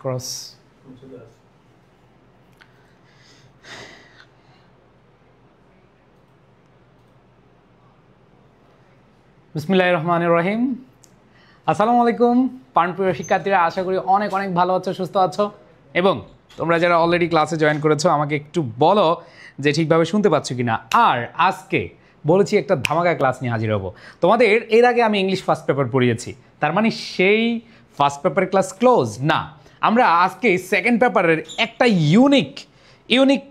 Cross বিসমিল্লাহির রহমানির রহিম। আসসালামু আলাইকুম প্রাণপ্রিয় শিক্ষার্থীরা, আশা করি অনেক অনেক ভালো আছো, সুস্থ আছো এবং তোমরা যারা অলরেডি ক্লাসে জয়েন করেছো আমাকে একটু বলো যে ঠিকভাবে শুনতে পাচ্ছ কিনা। আর আজকে বলেছি একটা ধামাকা ক্লাস নিয়ে হাজির হব। তোমাদের এর আগে আমি ইংলিশ ফার্স্ট পেপার পড়িয়েছি, তার মানে সেই ফার্স্ট পেপারের ক্লাস ক্লোজ না। আমরা আজকে সেকেন্ড পেপারের একটা ইউনিক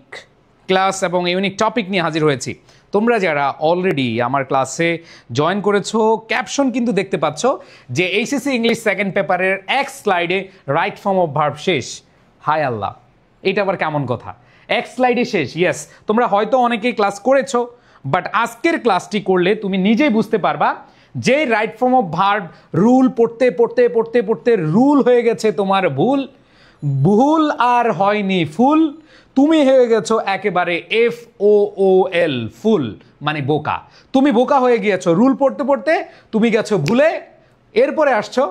ক্লাস এবং ইউনিক টপিক নিয়ে হাজির হয়েছি। তোমরা যারা অলরেডি আমার ক্লাসে জয়েন করেছো, ক্যাপশন কিন্তু দেখতে পাচ্ছ যে এইচএসসি ইংলিশ সেকেন্ড পেপারের এক স্লাইডে রাইট ফর্ম অফ ভার্ব শেষ। হায় আল্লাহ, এটা আবার কেমন কথা? এক স্লাইডে শেষ। ইয়েস, তোমরা হয়তো অনেকেই ক্লাস করেছো, বাট আজকের ক্লাসটি করলে তুমি নিজেই বুঝতে পারবা যে right form of verb rule পড়তে পড়তে পড়তে পড়তে রুল হয়ে গেছে তোমার ভুল আর হয়নি ফুল। তুমি হয়ে গেছো একেবারে FOOL, ফুল মানে বোকা। তুমি বোকা হয়ে গিয়েছো রুল পড়তে পড়তে, তুমি গেছো ভুলে, এরপরে আসছো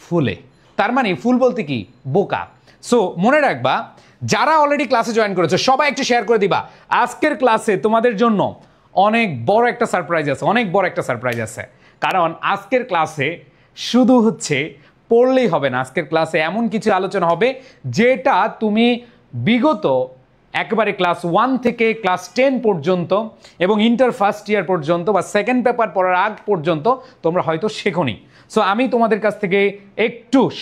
ফুলে। তার মানে ফুল বলতে কি? বোকা। সো মনে রাখবা, যারা অলরেডি ক্লাসে জয়েন করেছো সবাই একটু শেয়ার করে দিবা। আজকের ক্লাসে তোমাদের জন্য অনেক বড় একটা সারপ্রাইজ আছে, কারণ আজকের ক্লাসে শুধু পড়লেই হবে না। আজকের ক্লাসে এমন কিছু আলোচনা হবে যেটা তুমি বিগত একেবারে ক্লাস 1 থেকে ক্লাস 10 পর্যন্ত এবং ইন্টার ফার্স্ট ইয়ার পর্যন্ত বা সেকেন্ড পেপার পড়ার আগ পর্যন্ত তোমরা হয়তো শেখোনি। সো আমি তোমাদের কাছ থেকে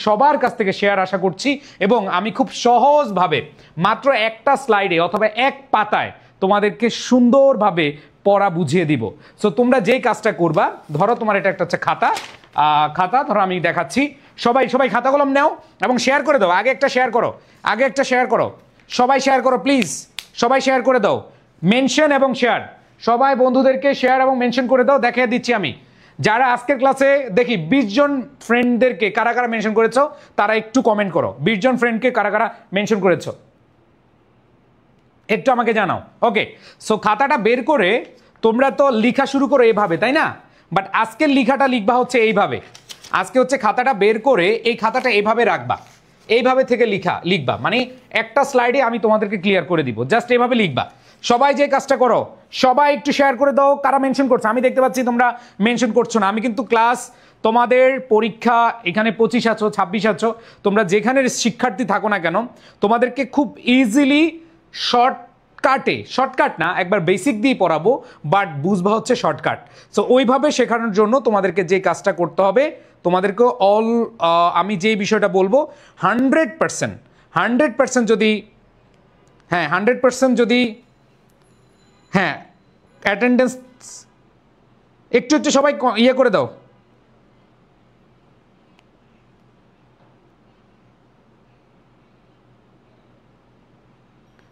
সবার কাছ থেকে শেয়ার আশা করছি এবং আমি খুব সহজভাবে মাত্র একটা স্লাইডে অথবা এক পাতায় তোমাদেরকে সুন্দরভাবে পড়া বুঝিয়ে দিব। সো তোমরা যেই কাজটা করবা, ধরো তোমার এটা একটা হচ্ছে খাতা ধরো আমি দেখাচ্ছি। সবাই খাতা কলম নাও এবং শেয়ার করে দাও। আগে একটা শেয়ার করো, সবাই শেয়ার করো প্লিজ, সবাই শেয়ার করে দাও। মেনশন এবং শেয়ার, সবাই বন্ধুদেরকে শেয়ার এবং মেনশন করে দাও। দেখিয়ে দিচ্ছি আমি, যারা আজকের ক্লাসে দেখি 20 জন ফ্রেন্ডদেরকে কারা কারা মেনশন করেছো তারা একটু কমেন্ট করো। 20 জন ফ্রেন্ডকে কারা কারা মেনশন করেছো একটু আমাকে জানাও। ওকে, সো খাতাটা বের করে তোমরা তো লেখা শুরু করো এভাবে, তাই না? বাট আজকের লেখাটা লিখবা এইভাবে। আজকে খাতাটা বের করে এই খাতাটা এইভাবে রাখবা, এইভাবে থেকে লিখবা, মানে একটা স্লাইডে আমি তোমাদেরকে ক্লিয়ার করে দিব। জাস্ট এইভাবে লিখবা। সবাই যে কাজটা করো, সবাই একটু শেয়ার করে দাও। কারা মেনশন করছো? আমি দেখতে পাচ্ছি তোমরা মেনশন করছো না। আমি কিন্তু ক্লাস, তোমাদের পরীক্ষা এখানে 25 আছো, 26 আছো, তোমরা যেখানে শিক্ষার্থী থাকো না কেন, তোমাদেরকে খুব ইজিলি শর্টকাট না, একবার বেসিক দিয়ে পড়াবো, বাট বুঝবা শর্টকাট। সো ওইভাবে শেখানোর জন্য তোমাদেরকে যে কাজটা করতে হবে, তোমাদেরকে আমি যে বিষয়টা বলবো 100% যদি 100% যদি অ্যাটেন্ডেন্স একটু সবাই ইয়ে করে দাও।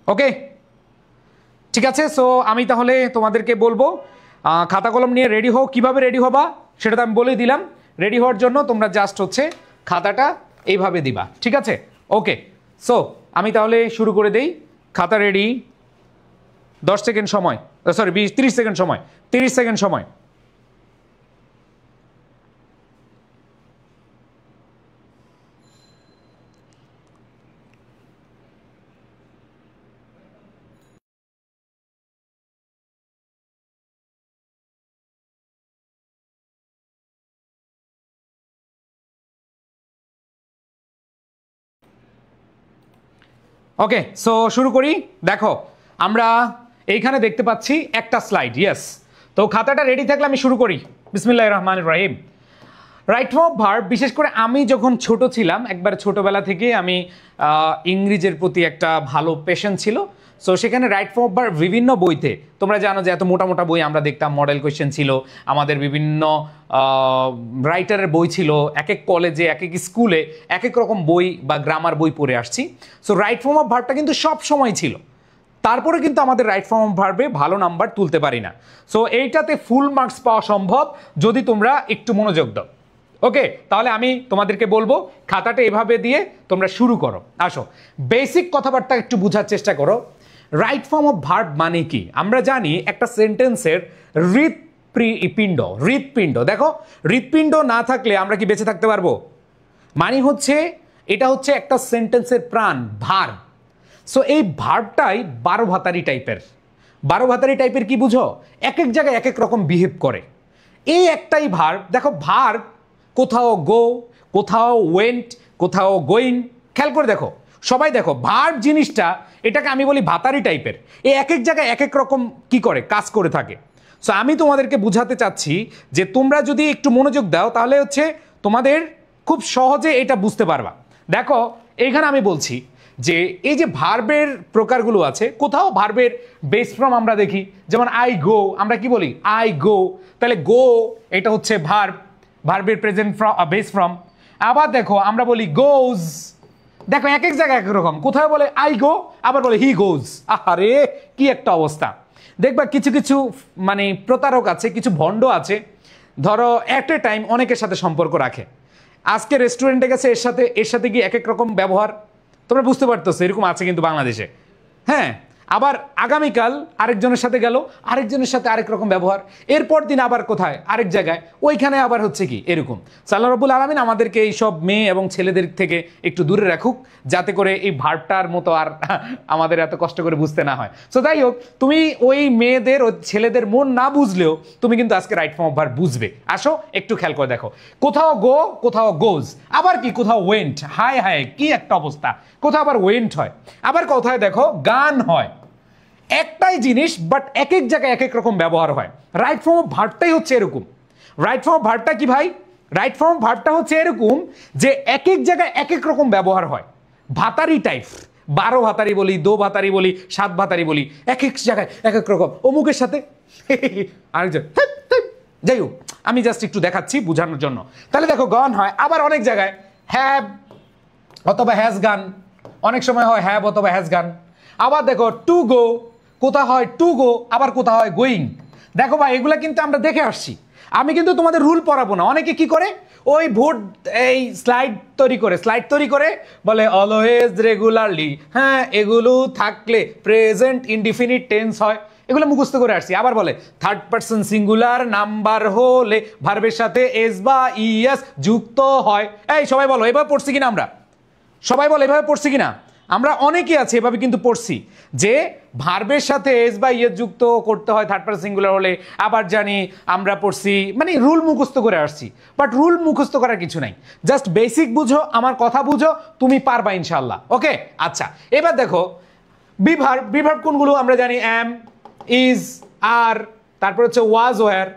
ওকে, ঠিক আছে। সো আমি তাহলে তোমাদেরকে বলবো খাতা কলম নিয়ে রেডি হও। কিভাবে রেডি হবা সেটা তো আমি বলেই দিলাম। রেডি হওয়ার জন্য তোমরা জাস্ট খাতাটা এইভাবে দিবা, ঠিক আছে? ওকে, সো আমি তাহলে শুরু করে দেই। খাতা রেডি। 10 সেকেন্ড সময়, 30 সেকেন্ড সময়, 30 সেকেন্ড সময়। ওকে, সো শুরু করি। দেখো, আমরা এইখানে দেখতে পাচ্ছি একটা স্লাইড। ইয়েস, তো খাতাটা রেডি থাকলে আমি শুরু করি। বিসমিল্লাহির রহমানির রহিম। রাইট ফর্ম অফ ভার্ব, বিশেষ করে আমি যখন ছোট ছিলাম, একবার ছোটবেলা থেকে আমি ইংরেজির প্রতি একটা ভালো প্যাশন ছিল। সো সেখানে রাইট ফর্ম অফ ভার্ব বিভিন্ন বইতে, তোমরা জানো যে এত মোটা মোটা বই আমরা দেখতাম, মডেল কোয়েশ্চেন ছিল, আমাদের বিভিন্ন রাইটারের বই ছিল, এক এক কলেজে এক এক স্কুলে এক এক রকম বই বা গ্রামার বই পড়ে আসছি। সো রাইট ফর্ম অফ ভার্বটা কিন্তু সব সময় ছিল। তারপরে কিন্তু আমাদের রাইট ফর্ম অফ ভার্বে ভালো নাম্বার তুলতে পারি না। সো এইটাতে ফুল মার্কস পাওয়া সম্ভব যদি তোমরা একটু মনোযোগ দাও। ওকে, তাহলে আমি তোমাদেরকে বলবো খাতাটা এভাবে দিয়ে তোমরা শুরু করো। আসো, বেসিক কথাবার্তা একটু বোঝার চেষ্টা করো। রাইট ফর্ম অফ ভার্ব মানে কি? আমরা জানি একটা সেন্টেন্সের হৃৎপিণ্ড। দেখো, হৃৎপিণ্ড না থাকলে আমরা কি বেঁচে থাকতে পারবো? মানে এটা হচ্ছে একটা সেন্টেন্সের প্রাণ, ভার্ব। সো এই ভার্বটাই 12 ভাতারি টাইপের। 12 ভাতারি টাইপের কি বুঝো? এক এক জায়গায় এক এক রকম বিহেভ করে। এই একটাই ভার্ব, দেখো ভার্ব কোথাও গো, কোথাও ওয়েন্ট, কোথাও গোয়িং। খেয়াল করে দেখো, সবাই দেখো ভার্ব জিনিসটা, এটাকে আমি বলি ভাতারি টাইপের। এই এক এক জায়গায় এক এক রকম কি করে, কাজ করে থাকে। সো আমি তোমাদেরকে বুঝাতে চাচ্ছি যে তোমরা যদি একটু মনোযোগ দাও তাহলে হচ্ছে তোমাদের খুব সহজে এটা বুঝতে পারবা। দেখো এইখানে আমি বলছি যে এই যে ভার্বের প্রকারগুলো আছে, কোথাও ভার্বের বেস ফ্রম আমরা দেখি, যেমন আই গো, আমরা কি বলি আই গো, তাহলে গো এটা হচ্ছে ভার্ব, ভার্বের প্রেজেন্ট ফ্রম বেস ফ্রম। আবার দেখো আমরা বলি গোজ, দেখো এক এক জায়গায় এক রকম, কোথাও বলে আই গো, আবার বলে হি গোজ। আরে কি একটা অবস্থা! দেখবা কিছু কিছু মানে প্রতারক আছে, কিছু ভণ্ড আছে, ধরো এট এ টাইম অনেকের সাথে সম্পর্ক রাখে। আজকে রেস্টুরেন্টে গেছে, এর সাথে কি এক এক রকম ব্যবহার, তোমরা বুঝতে পারতেছো, এরকম আছে কিন্তু বাংলাদেশে। হ্যাঁ, আবার আগামীকাল আরেকজনের সাথে গেল, আরেকজনের সাথে আরেক রকম ব্যবহার, এরপর দিন আবার কোথায় আরেক জায়গায়, ওইখানে আবার হচ্ছে কি এরকম। আল্লাহ রাব্বুল আলামিন আমাদেরকে এই সব মেয়ে এবং ছেলেদের থেকে একটু দূরে রাখুক, যাতে করে এই ভার্বটার মতো আর আমাদের এত কষ্ট করে বুঝতে না হয়। সো যাই হোক, তুমি ওই মেয়েদের ও ছেলেদের মন না বুঝলেও তুমি কিন্তু আজকে রাইট ফর্ম অফ ভার্ব বুঝবে। আসো একটু খেয়াল করে দেখো, কোথাও গো, কোথাও গোজ, আবার কি কোথাও ওয়েন্ট। হায় হায় কি একটা অবস্থা! কোথাও আবার ওয়েন্ট হয়, আবার কোথায় দেখো গান হয়। একটাই জিনিস বাট এক এক জায়গায় এক এক রকম ব্যবহার হয়। রাইট ফর্ম অফ ভার্বটাই হচ্ছে এরকম। রাইট ফর্ম অফ ভার্বটা কি ভাই? রাইট ফর্ম অফ ভার্বটা হচ্ছে এরকম যে এক এক জায়গায় এক এক রকম ব্যবহার হয়, ভাতারি টাইপ। 12 ভাতারি বলি, 2 ভাতারি বলি, 7 ভাতারি বলি, এক এক জায়গায় এক এক রকম। অমুকের সাথে আরেকজন, যাই হোক আমি জাস্ট একটু দেখাচ্ছি বোঝানোর জন্য। তাহলে দেখো গান হয়, আবার অনেক জায়গায় হ্যাভ অথবা হ্যাজ গান, অনেক সময় হয় হ্যাভ অথবা হ্যাজ গান। আবার দেখো টু গো, কোথা হয় টু গো, আবার কোথা হয় গোয়িং। দেখো ভাই এগুলা কিন্তু আমরা দেখে আসছি, আমি কিন্তু তোমাদের রুল পড়াবো না। অনেকে কি করে, ওই ভোট এই স্লাইড তৈরি করে বলে অলওয়েজ রেগুলারলি, হ্যাঁ এগুলো থাকলে প্রেজেন্ট ইনডিফিনিট টেন্স হয়, এগুলো মুখস্থ করে আসছি। আবার বলে থার্ড পারসন সিঙ্গুলার নাম্বার হলে ভার্বের সাথে এস বা ইএস যুক্ত হয়। এই সবাই বলো এভাবে পড়ছি কিনা আমরা? সবাই বলো এভাবে পড়ছি কিনা? আমরা অনেকে আছে এভাবে কিন্তু পড়ছি যে ভার্বের সাথে এস বা ইয়েস যুক্ত করতে হয় থার্ড পারসন সিঙ্গুলার হলে। আবার জানি আমরা পড়ছি, মানে রুল মুখস্থ করে আসছি। বাট রুল মুখস্থ করার কিছু নাই, জাস্ট বেসিক বুঝো, আমার কথা বুঝো, তুমি পারবা ইনশাল্লাহ। ওকে আচ্ছা, এবার দেখো বিভার্ব কোনগুলো আমরা জানি, এম, ইজ, আর, তারপর হচ্ছে ওয়াজ, ওয়ার।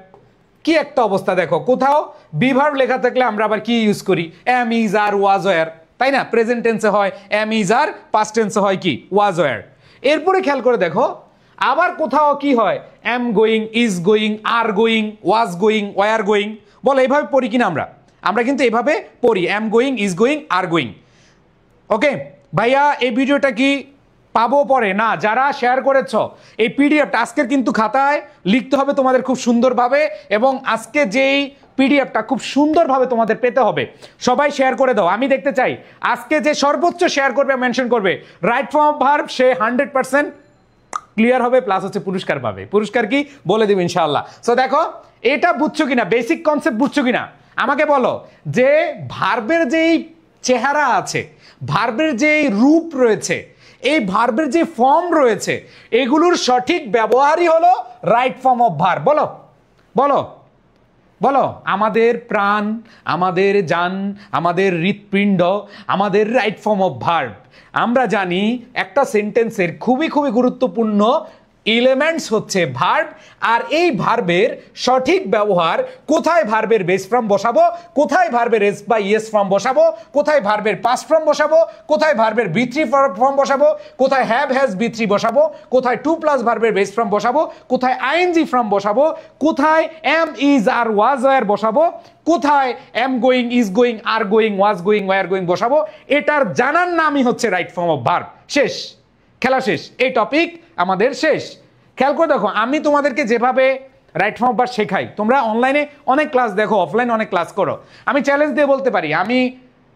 কি একটা অবস্থা দেখো, কোথাও বিভার্ব লেখা থাকলে আমরা আবার কি ইউজ করি, am, is, are, was, were, তাই না? প্রেজেন্ট টেন্সে হয় এম, ইজ, আর, পাস্ট টেন্সে হয় কি ওয়াজ, ওয়ার। এরপরে খেয়াল করে দেখো আবার কোথাও কি হয়, am going, is going, are going, was going, were going. বলো এইভাবে পড়ি কিনা আমরা? আমরা কিন্তু এভাবে পড়ি, am going, is going, are going. Okay ভাইয়া, এই ভিডিওটা কি পাবো পরে? না, যারা শেয়ার করেছ এই পিডিএফটা আজকের কিন্তু খাতায় লিখতে হবে তোমাদের খুব সুন্দরভাবে, এবং আজকে যেই পিডিএফটা খুব সুন্দরভাবে তোমাদের পেতে হবে। সবাই শেয়ার করে দাও, আমি দেখতে চাই আজকে যে সর্বোচ্চ শেয়ার করবে, মেনশন করবে right form of verb, say 100% clear হবে, প্লাস হচ্ছে পুরস্কার পাবে। পুরস্কার কি বলে দেব ইনশাআল্লাহ। সো দেখো এটা বুঝছো কিনা, বেসিক কনসেপ্ট বুঝছো কিনা আমাকে বলো। যে ভার্বের যেই চেহারা আছে, ভার্বের যেই রূপ রয়েছে, এই ভার্বের যে ফর্ম রয়েছে, এগুলোর সঠিক ব্যবহারই হলো রাইট ফর্ম অফ ভার্ব। বলো বলো বলো, আমাদের প্রাণ, আমাদের জান, আমাদের হৃৎপিণ্ড, আমাদের রাইট ফর্ম অফ ভার্ব। আমরা জানি একটা সেন্টেন্সের খুবই খুবই গুরুত্বপূর্ণ এলিমেন্টস হচ্ছে ভার্ব, আর এই ভার্বের সঠিক ব্যবহার, কোথায় ভার্বের বেস ফর্ম বসাবো, কোথায় ভার্বের এস বা ইএস ফর্ম বসাবো, কোথায় ভার্বের পাস্ট ফর্ম বসাবো, কোথায় ভার্বের বি3 ফর্ম বসাবো, কোথায় হ্যাভ হ্যাজ বি3 বসাবো, কোথায় টু প্লাস ভার্বের বেস ফর্ম বসাবো, কোথায় আইএনজি ফর্ম বসাবো, কোথায় am, is, are, was, were বসাবো, কোথায় am going, is going, are going, was going, were going বসাবো। এটার জানার নামই হচ্ছে রাইট ফর্ম অফ ভার্ব। শেষ, খেলা শেষ, এই টপিক আমাদের শেষ। খেয়াল করে দেখো, আমি তোমাদেরকে যেভাবে রাইট ফর্ম অফ ভার্ব শেখাই, তোমরা অনলাইনে অনেক ক্লাস দেখো, অফলাইনে অনেক ক্লাস করো। আমি চ্যালেঞ্জ দিয়ে বলতে পারি, আমি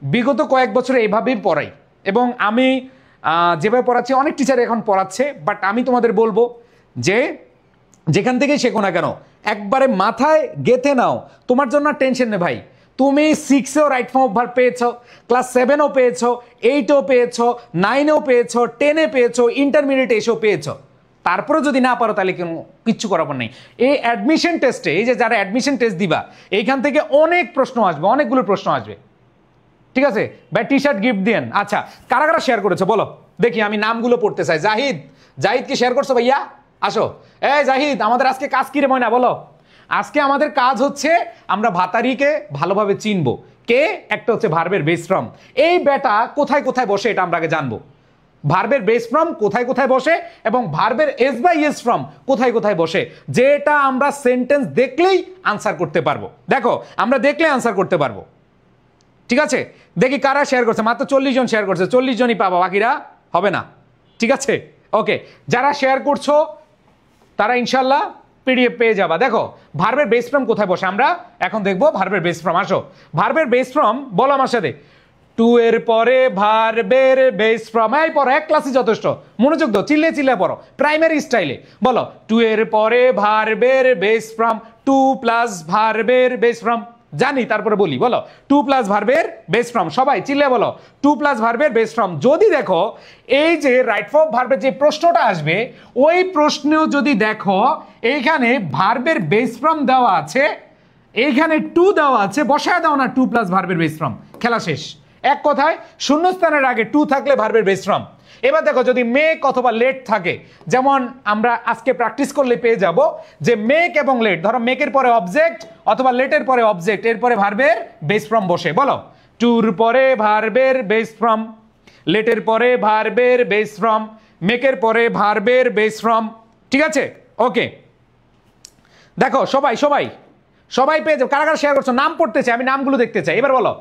বিগত কয়েক বছরে এইভাবেই পড়াই, এবং আমি যেভাবে পড়াচ্ছি অনেক টিচার এখন পড়াচ্ছে। বাট আমি তোমাদের বলবো যে যেখান থেকেই শেখো না কেন, একবারে মাথায় গেঁথে নাও। তোমার জন্য টেনশন নেই ভাই, তুমি 6এও রাইট ফর্ম অফ ভার্ব পেয়েছো, ক্লাস 7ও পেয়েছো, 8ও পেয়েছো, 9এও পেয়েছো, 10এ পেয়েছো, ইন্টারমিডিয়েট এসেও পেয়েছো। তারপরে যদি না পারো তাহলে কিচ্ছু করার নেই। এই অ্যাডমিশন টেস্টে, এই যে যারা অ্যাডমিশন টেস্ট দিবা, এইখান থেকে অনেক প্রশ্ন আসবে, অনেকগুলো প্রশ্ন আসবে, ঠিক আছে ভাই? টি শার্ট গিফট দিয়েন। আচ্ছা, কারা কারা শেয়ার করেছো বলো দেখি, আমি নামগুলো পড়তে চাই। জাহিদ, জাহিদ কি শেয়ার করছো ভাইয়া? আসো। এই জাহিদ, আমাদের আজকে কাজ কি রে ময়না বলো? আজকে আমাদের কাজ হচ্ছে আমরা ভাতারিকে ভালোভাবে চিনবো। কে? একটা হচ্ছে ভার্বের বেস ফর্ম। এই বেটা কোথায় কোথায় বসে এটা আমরা আগে জানবো। ভার্বের বেস ফর্ম কোথায় কোথায় বসে এবং ভার্বের এস বাই এস ফর্ম কোথায় কোথায় বসে, যেটা আমরা সেন্টেন্স দেখলেই আনসার করতে পারবো। দেখো, আমরা দেখলে আনসার করতে পারবো, ঠিক আছে? দেখি কারা শেয়ার করছে। মাত্র 40 জন শেয়ার করছে, 40 জনই পাবা, বাকিরা হবে না, ঠিক আছে? ওকে, যারা শেয়ার করছো তারা ইনশাল্লাহ পিডিএফ পেয়ে যাবা। দেখো, ভার্বের বেস ফর্ম কোথায় বসে আমরা এখন দেখবো। ভার্বের বেস ফর্ম, আসো। ভার্বের বেস ফর্ম বলো আমার সাথে, টু এর পরে ভার্বের বেস ফর্ম। এই পড়ো, এক ক্লাসই যথেষ্ট, মনোযোগ দাও, চিল্লে চিল্লে পড়ো, প্রাইমারি স্টাইলে বলো। টু এর পরে ভার্বের বেস ফর্ম, টু প্লাস ভার্বের বেস ফর্ম। জানি, তারপরে বলি, বলো টু প্লাস ভার্বের বেস ফর্ম। সবাই চিল্লে বলো, টু প্লাস ভার্বের বেস ফর্ম। যদি দেখো এই যে রাইট ফর্ম ভার্বের যে প্রশ্নটা আসবে, ওই প্রশ্নেও যদি দেখো এইখানে ভার্বের বেস ফর্ম দেওয়া আছে, এইখানে টু দেওয়া আছে, বসায় দাও না টু প্লাস ভার্বের বেস ফর্ম, খেলা শেষ। এক কথায় শূন্যস্থানের আগে টু থাকলে ভার্বের বেস ফর্ম। এবার দেখো, যদি মেক অথবা লেট থাকে, যেমন আমরা আজকে প্র্যাকটিস করলে পেয়ে যাব যে মেক এবং লেট, ধরো মেকের পরে অবজেক্ট অথবা লেটের পরে অবজেক্ট, এরপরে ভার্বের বেস ফর্ম বসে। বলো, টুর পরে ভার্বের বেস ফর্ম, লেটের পরে ভার্বের বেস ফর্ম, মেকের পরে ভার্বের বেস ফর্ম, ঠিক আছে? ওকে, দেখো সবাই সবাই সবাই পেয়ে যাও। কারা কারা শেয়ার করছো? নাম পড়তে চাই, আমি নামগুলো দেখতে চাই। এবার বলো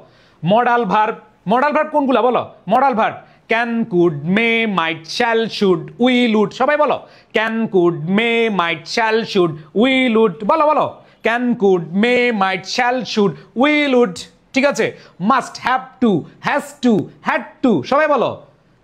মডাল ভার্ব। মডাল ভার্ব কোনগুলো বলো? Modal verb can, could, may, might, shall, should, will, would. সবাই বলো, can, could, may, might, shall, should, will, would. বলো বলো, can, could, may, might, shall, should, will, would, ঠিক আছে? Must, have to, has to, had to. সবাই বলো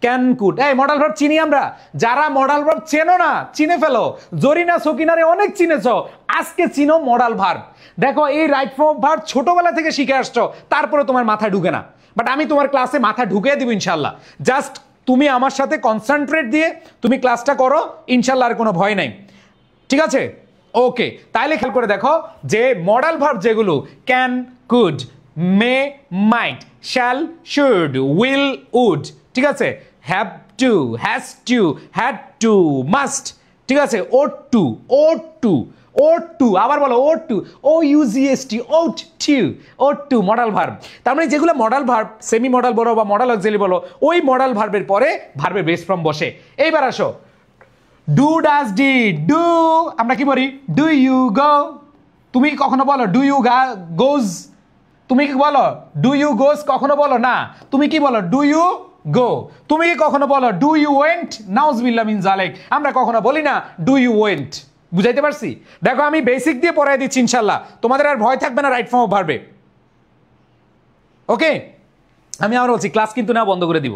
can, could. এই modal verb চিনি আমরা। যারা মডাল ভার্ব চেনো না, চিনে ফেলো। জরিনা, সকিনারে অনেক চিনেছো, আজকে চিনো মডাল ভার্ব। দেখো, এই রাইট ফর্ম ভার্ব ছোটবেলা থেকে শিখে আসছো, তারপরে তোমার মাথায় ঢুকে না, বাট আমি তোমার ক্লাসে মাথা ঢুকিয়ে দিব ইনশাল্লাহ। জাস্ট তুমি আমার সাথে কনসেন্ট্রেট দিয়ে তুমি ক্লাসটা করো, ইনশাল্লাহ আর কোনো ভয় নাই, ঠিক আছে? ওকে, তাইলে খেয়াল করে দেখো যে মডাল ভার্ব যেগুলো can, could, may, might, shall, should, will, would, ঠিক আছে? Have to, has to, had to, must, ঠিক আছে? Ought to, ought to, ought to, আবার বলো ওট টু, ও ইউজিএসটি, ought to, ought to, modal verb. তার মানে যেগুলো মডাল ভার্ব, সেমি মডাল বলো বা মডাল অক্সিলারি বলো, ওই মডাল ভার্বের পরে ভার্বের বেস ফর্ম বসে। এইবার আসো, ডু, ডাজ, ডিড। ডু আমরা কি বলি? Do you go. তুমি কি কখনো বলো ডু ইউ গোজ? তুমি কি বলো ডু ইউ গোজ? কখনো বলো না। তুমি কি বলো? Do you go. তুমি কি কখনো বলো ডু ইউ ওয়েন্ট? নাউজুবিল্লাহ মিন যালিক, আমরা কখনো বলি না ডু ইউ ওয়েন্ট। বুঝাইতে পারছি? দেখো, আমি বেসিক দিয়ে পড়াই দিচ্ছি ইনশাল্লাহ, তোমাদের আর ভয় থাকবে না রাইট ফর্ম অফ ভার্বে। ওকে, আমি আবার বলছি, ক্লাস কিন্তু না বন্ধ করে দিব।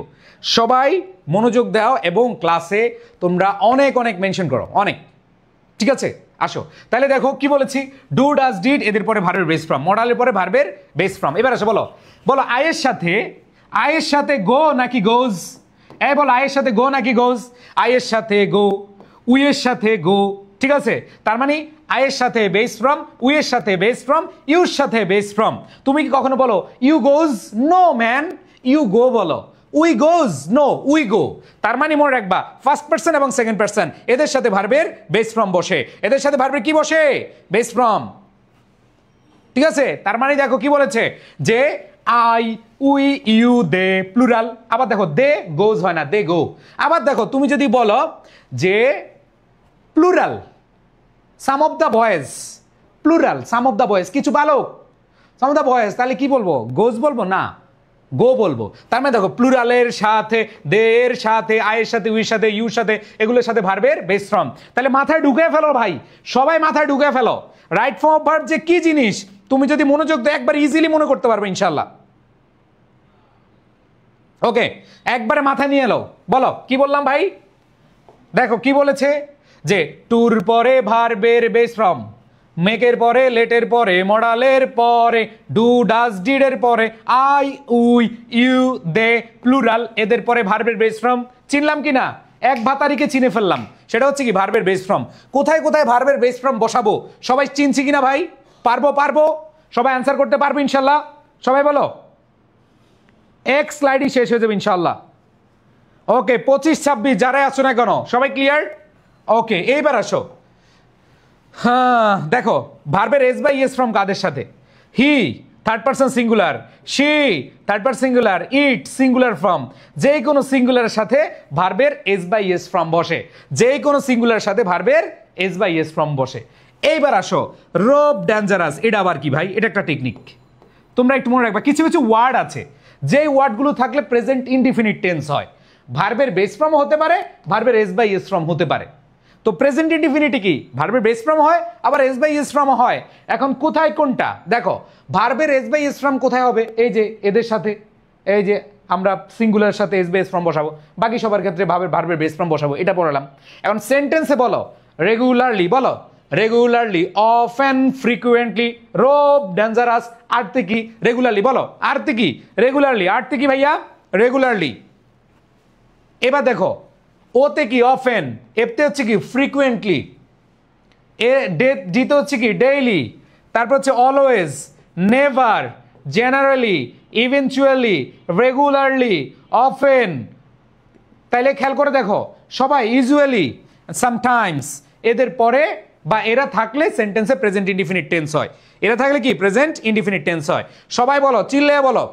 সবাই মনোযোগ দাও এবং ক্লাসে তোমরা অনেক অনেক মেনশন করো, অনেক, ঠিক আছে? আসো, তাহলে দেখো কি বলেছি, ডু, ডাজ, ডিড, এদের পরে ভার্বের বেস ফর্ম, মডালের পরে ভার্বের বেস ফর্ম। এবার আসো, বলো বলো আয়ের সাথে, আয়ের সাথে গো নাকি গোজ? এই বলো, আয়ের সাথে গো নাকি গোজ? আয়ের সাথে গো, উইয়ের সাথে গো, ঠিক আছে? তার মানে আয়ের সাথে বেস ফর্ম, উইয়ের সাথে বেস ফর্ম, ইউর সাথে বেস ফর্ম। তুমি কি কখনো বলো you goes? No man, you go বলো। We goes? No, we go. তার মানে মনে রাখবা, ফার্স্ট পারসন এবং সেকেন্ড পারসন এদের সাথে ভার্বের বেস ফর্ম বসে। এদের সাথে ভার্বের কি বসে? বেস ফর্ম, ঠিক আছে? তার মানে দেখো কি বলেছে যে I, we, you, they, plural. আবার দেখো দে গোজ হয় না, দে গো। আবার দেখো, তুমি যদি বলো যে plural some of the boys, plural some of the boys, কিছু বালক, সাম অফ দ্য বয়েজ, তাহলে কি বলবো? গোজ বলবো না, গো বলবো। তার মানে দেখো, প্লুরালের সাথে, দের সাথে, আয়ের সাথে, উইর সাথে, ইউর সাথে, এগুলোর সাথে ভার্বের বেস ফর্ম। তাহলে মাথায় ঢুকে ফেলো ভাই, সবাই মাথায় ঢুকে ফেলো রাইট ফর্ম অফ ভার্ব যে কি জিনিস, তুমি যদি মনোযোগ দাও একবার ইজিলি মনে করতে পারবে ইনশাল্লাহ। ওকে, একবারে মাথায় নিয়ে এলো। বলো কি বললাম ভাই? দেখো কি বলেছে যে টুর পরে ভার্বের বেস ফর্ম, মেকের পরে, লেটের পরে, মডালের পরে, ডু ডাজ ডিডের পরে, I we you they plural, এদের পরে ভার্বের বেস ফর্ম। চিনলাম কি না? এক ভাতারিকে চিনে ফেললাম, সেটা হচ্ছে কি ভার্বের বেস ফর্ম। কোথায় কোথায় ভার্বের বেস ফর্ম বসাবো সবাই চিনছি কিনা ভাই? পারবো সবাই অ্যান্সার করতে পারবো ইনশাল্লাহ? সবাই বলো। এক স্লাইডই শেষ হয়ে যাবে ইনশাল্লাহ। ওকে, 25-26 যারাই আছো না কেন সবাই ক্লিয়ার? ওকে, এইবার আসো। হ্যাঁ দেখো, ভার্বের এস বাই এস ফর্ম কাদের সাথে? He third person singular, she third person singular, it singular form. যে কোনো সিঙ্গুলারের সাথে ভার্বের এস বাই এস ফর্ম বসে, যে কোনো সিঙ্গুলারের সাথে ভার্বের এস বাই এস ফর্ম বসে। এইবার আসো, রোব ডেঞ্জারাস, এটা আবার কি ভাই? এটা একটা টেকনিক, তোমরা একটু মনে রাখবা। কিছু কিছু ওয়ার্ড আছে যেই ওয়ার্ডগুলো থাকলে প্রেজেন্ট ইনডিফিনিট টেন্স হয়, ভার্বের বেস ফর্ম হতে পারে, ভার্বের এস বাই এস ফর্ম হতে পারে। তো প্রেজেন্ট ইনডিফিনিটি কি? ভার্বের বেস ফর্ম হয়, আবার এস বাই এস ফর্ম হয়। এখন কোথায় কোনটা দেখো, ভার্বের এস বাই এস ফর্ম কোথায় হবে? এই যে এদের সাথে, এই যে আমরা সিঙ্গুলার সাথে এস বাই এস ফর্ম বসাবো, বাকি সবার ক্ষেত্রে ভার্বের বেস ফর্ম বসাবো, এটা পড়ালাম। এখন সেন্টেন্সে বলো রেগুলারলি, বলো রেগুলারলি, অফেন, ফ্রিকুয়েন্টলি, রোব ডেঞ্জারাস, আর্থে কি? রেগুলারলি, বলো আর্থে কি? রেগুলারলি, আর্থে কি ভাইয়া? রেগুলারলি। এবার দেখো, ওতে কি? অফেন, এফতে হচ্ছে কি? ফ্রিকুয়েন্টলি, ডিতে হচ্ছে কি? ডেইলি, তারপর হচ্ছে always, never, generally, eventually, regularly, often. তাইলে খেয়াল করে দেখো সবাই, ইউজুয়ালি, সামটাইমস, এদের পরে বা এরা থাকলে সেন্টেন্সে প্রেজেন্ট ইনডিফিনিট টেন্স হয়। এরা থাকলে কি? প্রেজেন্ট ইনডিফিনিট টেন্স হয়। সবাই বলো, চিল্লে বলো।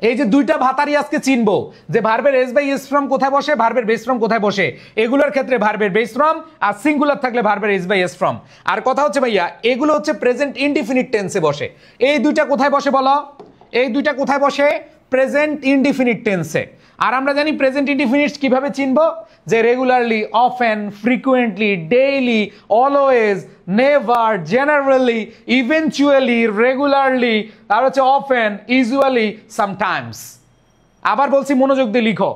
এই যে দুইটা ভাতারি আজকে চিনবো, যে ভার্বের এস বাই এস ফর্ম কোথায় বসে, ভার্বের বেস ফর্ম কোথায় বসে। এগুলোর ক্ষেত্রে ভার্বের বেস ফর্ম, আর সিঙ্গুলার থাকলে ভার্বের এস বাই এস ফর্ম। আর কথা হচ্ছে ভাইয়া, এগুলো হচ্ছে প্রেজেন্ট ইনডিফিনিট টেন্সে বসে। এই দুইটা কোথায় বসে বলো? এই দুইটা কোথায় বসে? প্রেজেন্ট ইনডিফিনিট টেন্সে। আর আমরা জানি প্রেজেন্ট ইনডিফিনিট কিভাবে চিনবো, যে regularly, often, frequently, daily, always, never, generally, eventually, regularly, আর হচ্ছে অফেন, ইউজুয়ালি, সামটাইমস। আবার বলছি, মনোযোগ দিয়ে লিখো।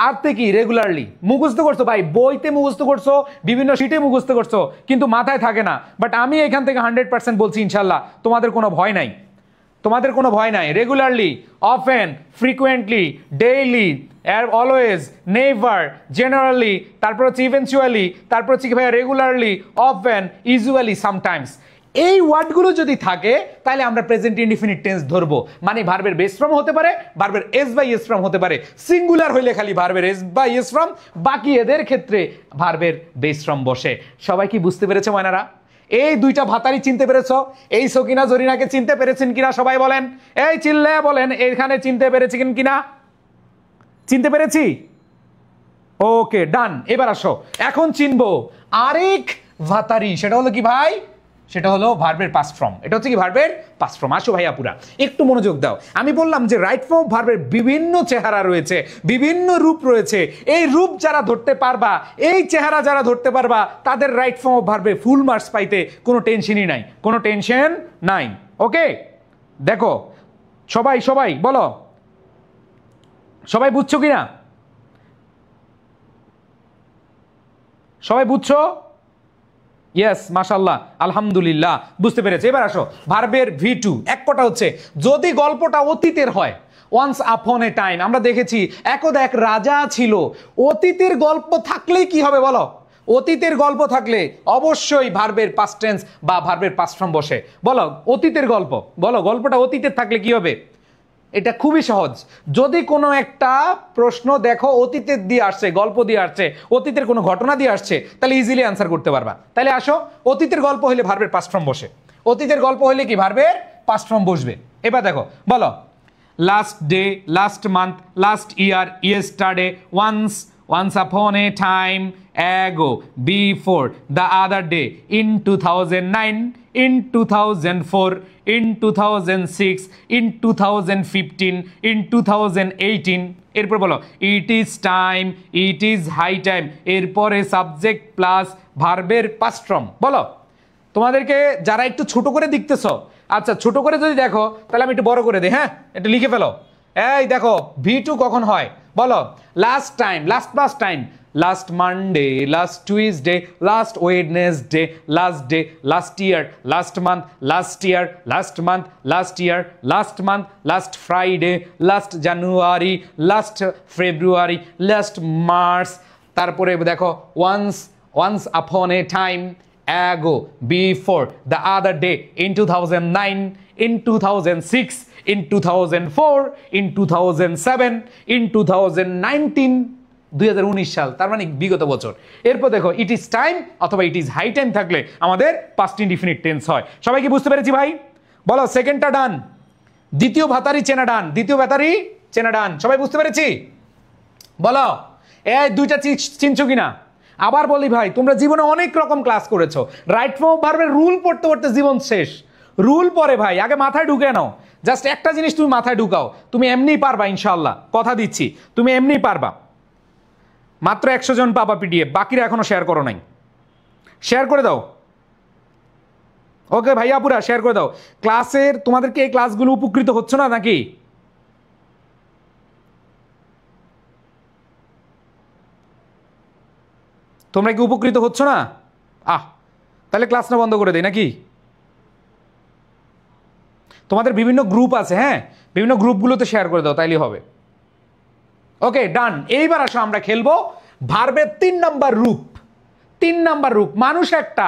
আর্থে কি? রেগুলারলি। মুখস্থ করছো ভাই, বইতে মুখস্থ করছো, বিভিন্ন শিটে মুখস্থ করছো, কিন্তু মাথায় থাকে না। বাট আমি এখান থেকে 100% বলছি ইনশাল্লাহ, তোমাদের কোনো ভয় নাই, তোমাদের কোনো ভয় নাই। Regularly, often, frequently, daily, always, never, generally, তারপর হচ্ছে ইভেনচুয়ালি, তারপর হচ্ছে কি ভাইয়া? Regularly, often, usually, sometimes. এই ওয়ার্ডগুলো যদি থাকে তাহলে আমরা প্রেজেন্ট ইনডিফিনিট টেন্স ধরবো। মানে ভার্বের বেস ফর্ম হতে পারে, ভার্বের এস বাই এস ফর্ম হতে পারে। সিঙ্গুলার হইলে খালি ভার্বের এস বাই এস ফর্ম, বাকি এদের ক্ষেত্রে ভার্বের বেস ফর্ম বসে। সবাই কি বুঝতে পেরেছে ময়নারা? এই দুইটা ভাতারি চিনতে পেরেছো? এই সকিনা জরিনাকে চিনতে পেরেছেন কিনা সবাই বলেন? এই চিল্লে বলেন, এখানে চিনতে পেরেছেন কিনা? চিনতে পেরেছি? ওকে, ডান। এবার আসো, এখন চিনবো আরেক ভাতারি। সেটা হলো কি ভাই? সেটা হলো ভার্বের পাস্ট ফর্ম। এটা হচ্ছে কি? ভার্বের পাস্ট ফর্ম। আসো ভাইয়া পুরা একটু মনোযোগ দাও। আমি বললাম যে রাইট ফর্ম ভার্বের বিভিন্ন চেহারা রয়েছে, বিভিন্ন রূপ রয়েছে। এই রূপ যারা ধরতে পারবা, এই চেহারা যারা ধরতে পারবা, তাদের রাইট ফর্ম অফ ভার্বে ফুল মার্কস পাইতে কোনো টেনশনই নাই, কোনো টেনশন নাই। ওকে, দেখো সবাই সবাই বলো, সবাই বুঝছো কিনা? সবাই বুঝছো? ইয়েস, মাশাআল্লাহ, আলহামদুলিল্লাহ, বুঝতে পেরেছে। এবার আসো, ভার্বের V2 এক কটা হচ্ছে যদি গল্পটা অতীতের হয়। ওয়ান্স আপন এ টাইম, আমরা দেখেছি একদা এক রাজা ছিল। অতীতের গল্প থাকলেই কি হবে বলো? অতীতের গল্প থাকলে অবশ্যই ভার্বের পাস্ট টেন্স বা ভার্বের পাস্ট ফর্ম বসে। বলো অতীতের গল্প, বলো গল্পটা অতীতের থাকলে কি হবে? এটা খুবই সহজ। যদি কোনো একটা প্রশ্ন দেখো অতীতের দিয়ে আসছে, গল্প দিয়ে আসছে, অতীতের কোনো ঘটনা দিয়ে আসছে, তাহলে ইজিলি অ্যান্সার করতে পারবা। তাহলে আসো, অতীতের গল্প হলে ভার্বের পাস্ট ফর্ম বসে। অতীতের গল্প হলে কি? ভার্বের পাস্ট ফর্ম বসবে। এবার দেখো, বলো last day, last month, last year, yesterday, once upon a time, ago, before, the other day, in 2009, in 2004, in 2006, in 2015, in 2018। এরপর বলো it is time, it is high time. এরপরে সাবজেক্ট প্লাস ভার্বের past form. বলো, তোমাদেরকে যারা একটু ছোট করে দেখতেছো, আচ্ছা ছোট করে যদি দেখো তাহলে আমি একটু বড় করে দিই। হ্যাঁ, একটু লিখে ফেলো। এই দেখো V2 কখন হয় বলো? Last time, last past time, last Monday, last Tuesday, last Wednesday, last day, last year, last month, last year, last month, last year, last month, last Friday, last January, last February, last March, তারপরে দেখো once upon a time, ago, before, the other day, in 2009, in 2006, in 2004, in 2007, in 2019, 2019 সাল, তার মানে বিগত বছর। এরপর দেখো ইট is time অথবা ইট ইজ হাই টাইম থাকলে আমাদের পাস্ট ইনডিফিনিট টেন্স হয়। সবাই কি বুঝতে পেরেছি ভাই? বলো সেকেন্ডটা ডান, দ্বিতীয় ভাতারি চেনা ডান, দ্বিতীয় ভাতারি চেনা ডান, সবাই বুঝতে পেরেছি? বলো এই দুইটা চিনছো কিনা? আবার বলি ভাই, তোমরা জীবনে অনেক রকম ক্লাস করেছো, রাইট ফর্ম অফ ভার্বের রুল পড়তে পড়তে জীবন শেষ। রুল পরে ভাই, আগে মাথায় ঢুকে নাও। জাস্ট একটা জিনিস তুমি মাথায় ঢুকাও, তুমি এমনিই পারবা ইনশাআল্লাহ, কথা দিচ্ছি তুমি এমনিই পারবা। মাত্র 100 জন পাবা পিডিএফ, বাকিরা এখনো শেয়ার করো নাই, শেয়ার করে দাও। ওকে ভাইয়া পুরা শেয়ার করে দাও। ক্লাসের তোমাদেরকে এই ক্লাসগুলো উপকৃত হচ্ছে না নাকি? তোমরা কি উপকৃত হচ্ছ না? তাহলে ক্লাসটা বন্ধ করে দেই নাকি? তোমাদের বিভিন্ন গ্রুপ আছে, হ্যাঁ বিভিন্ন গ্রুপগুলোতে শেয়ার করে দাও, তাইলে হবে। ওকে ডান। এইবার আসো আমরা খেলবো ভার্বের 3 নাম্বার রূপ। 3 নাম্বার রূপ, মানুষ একটা,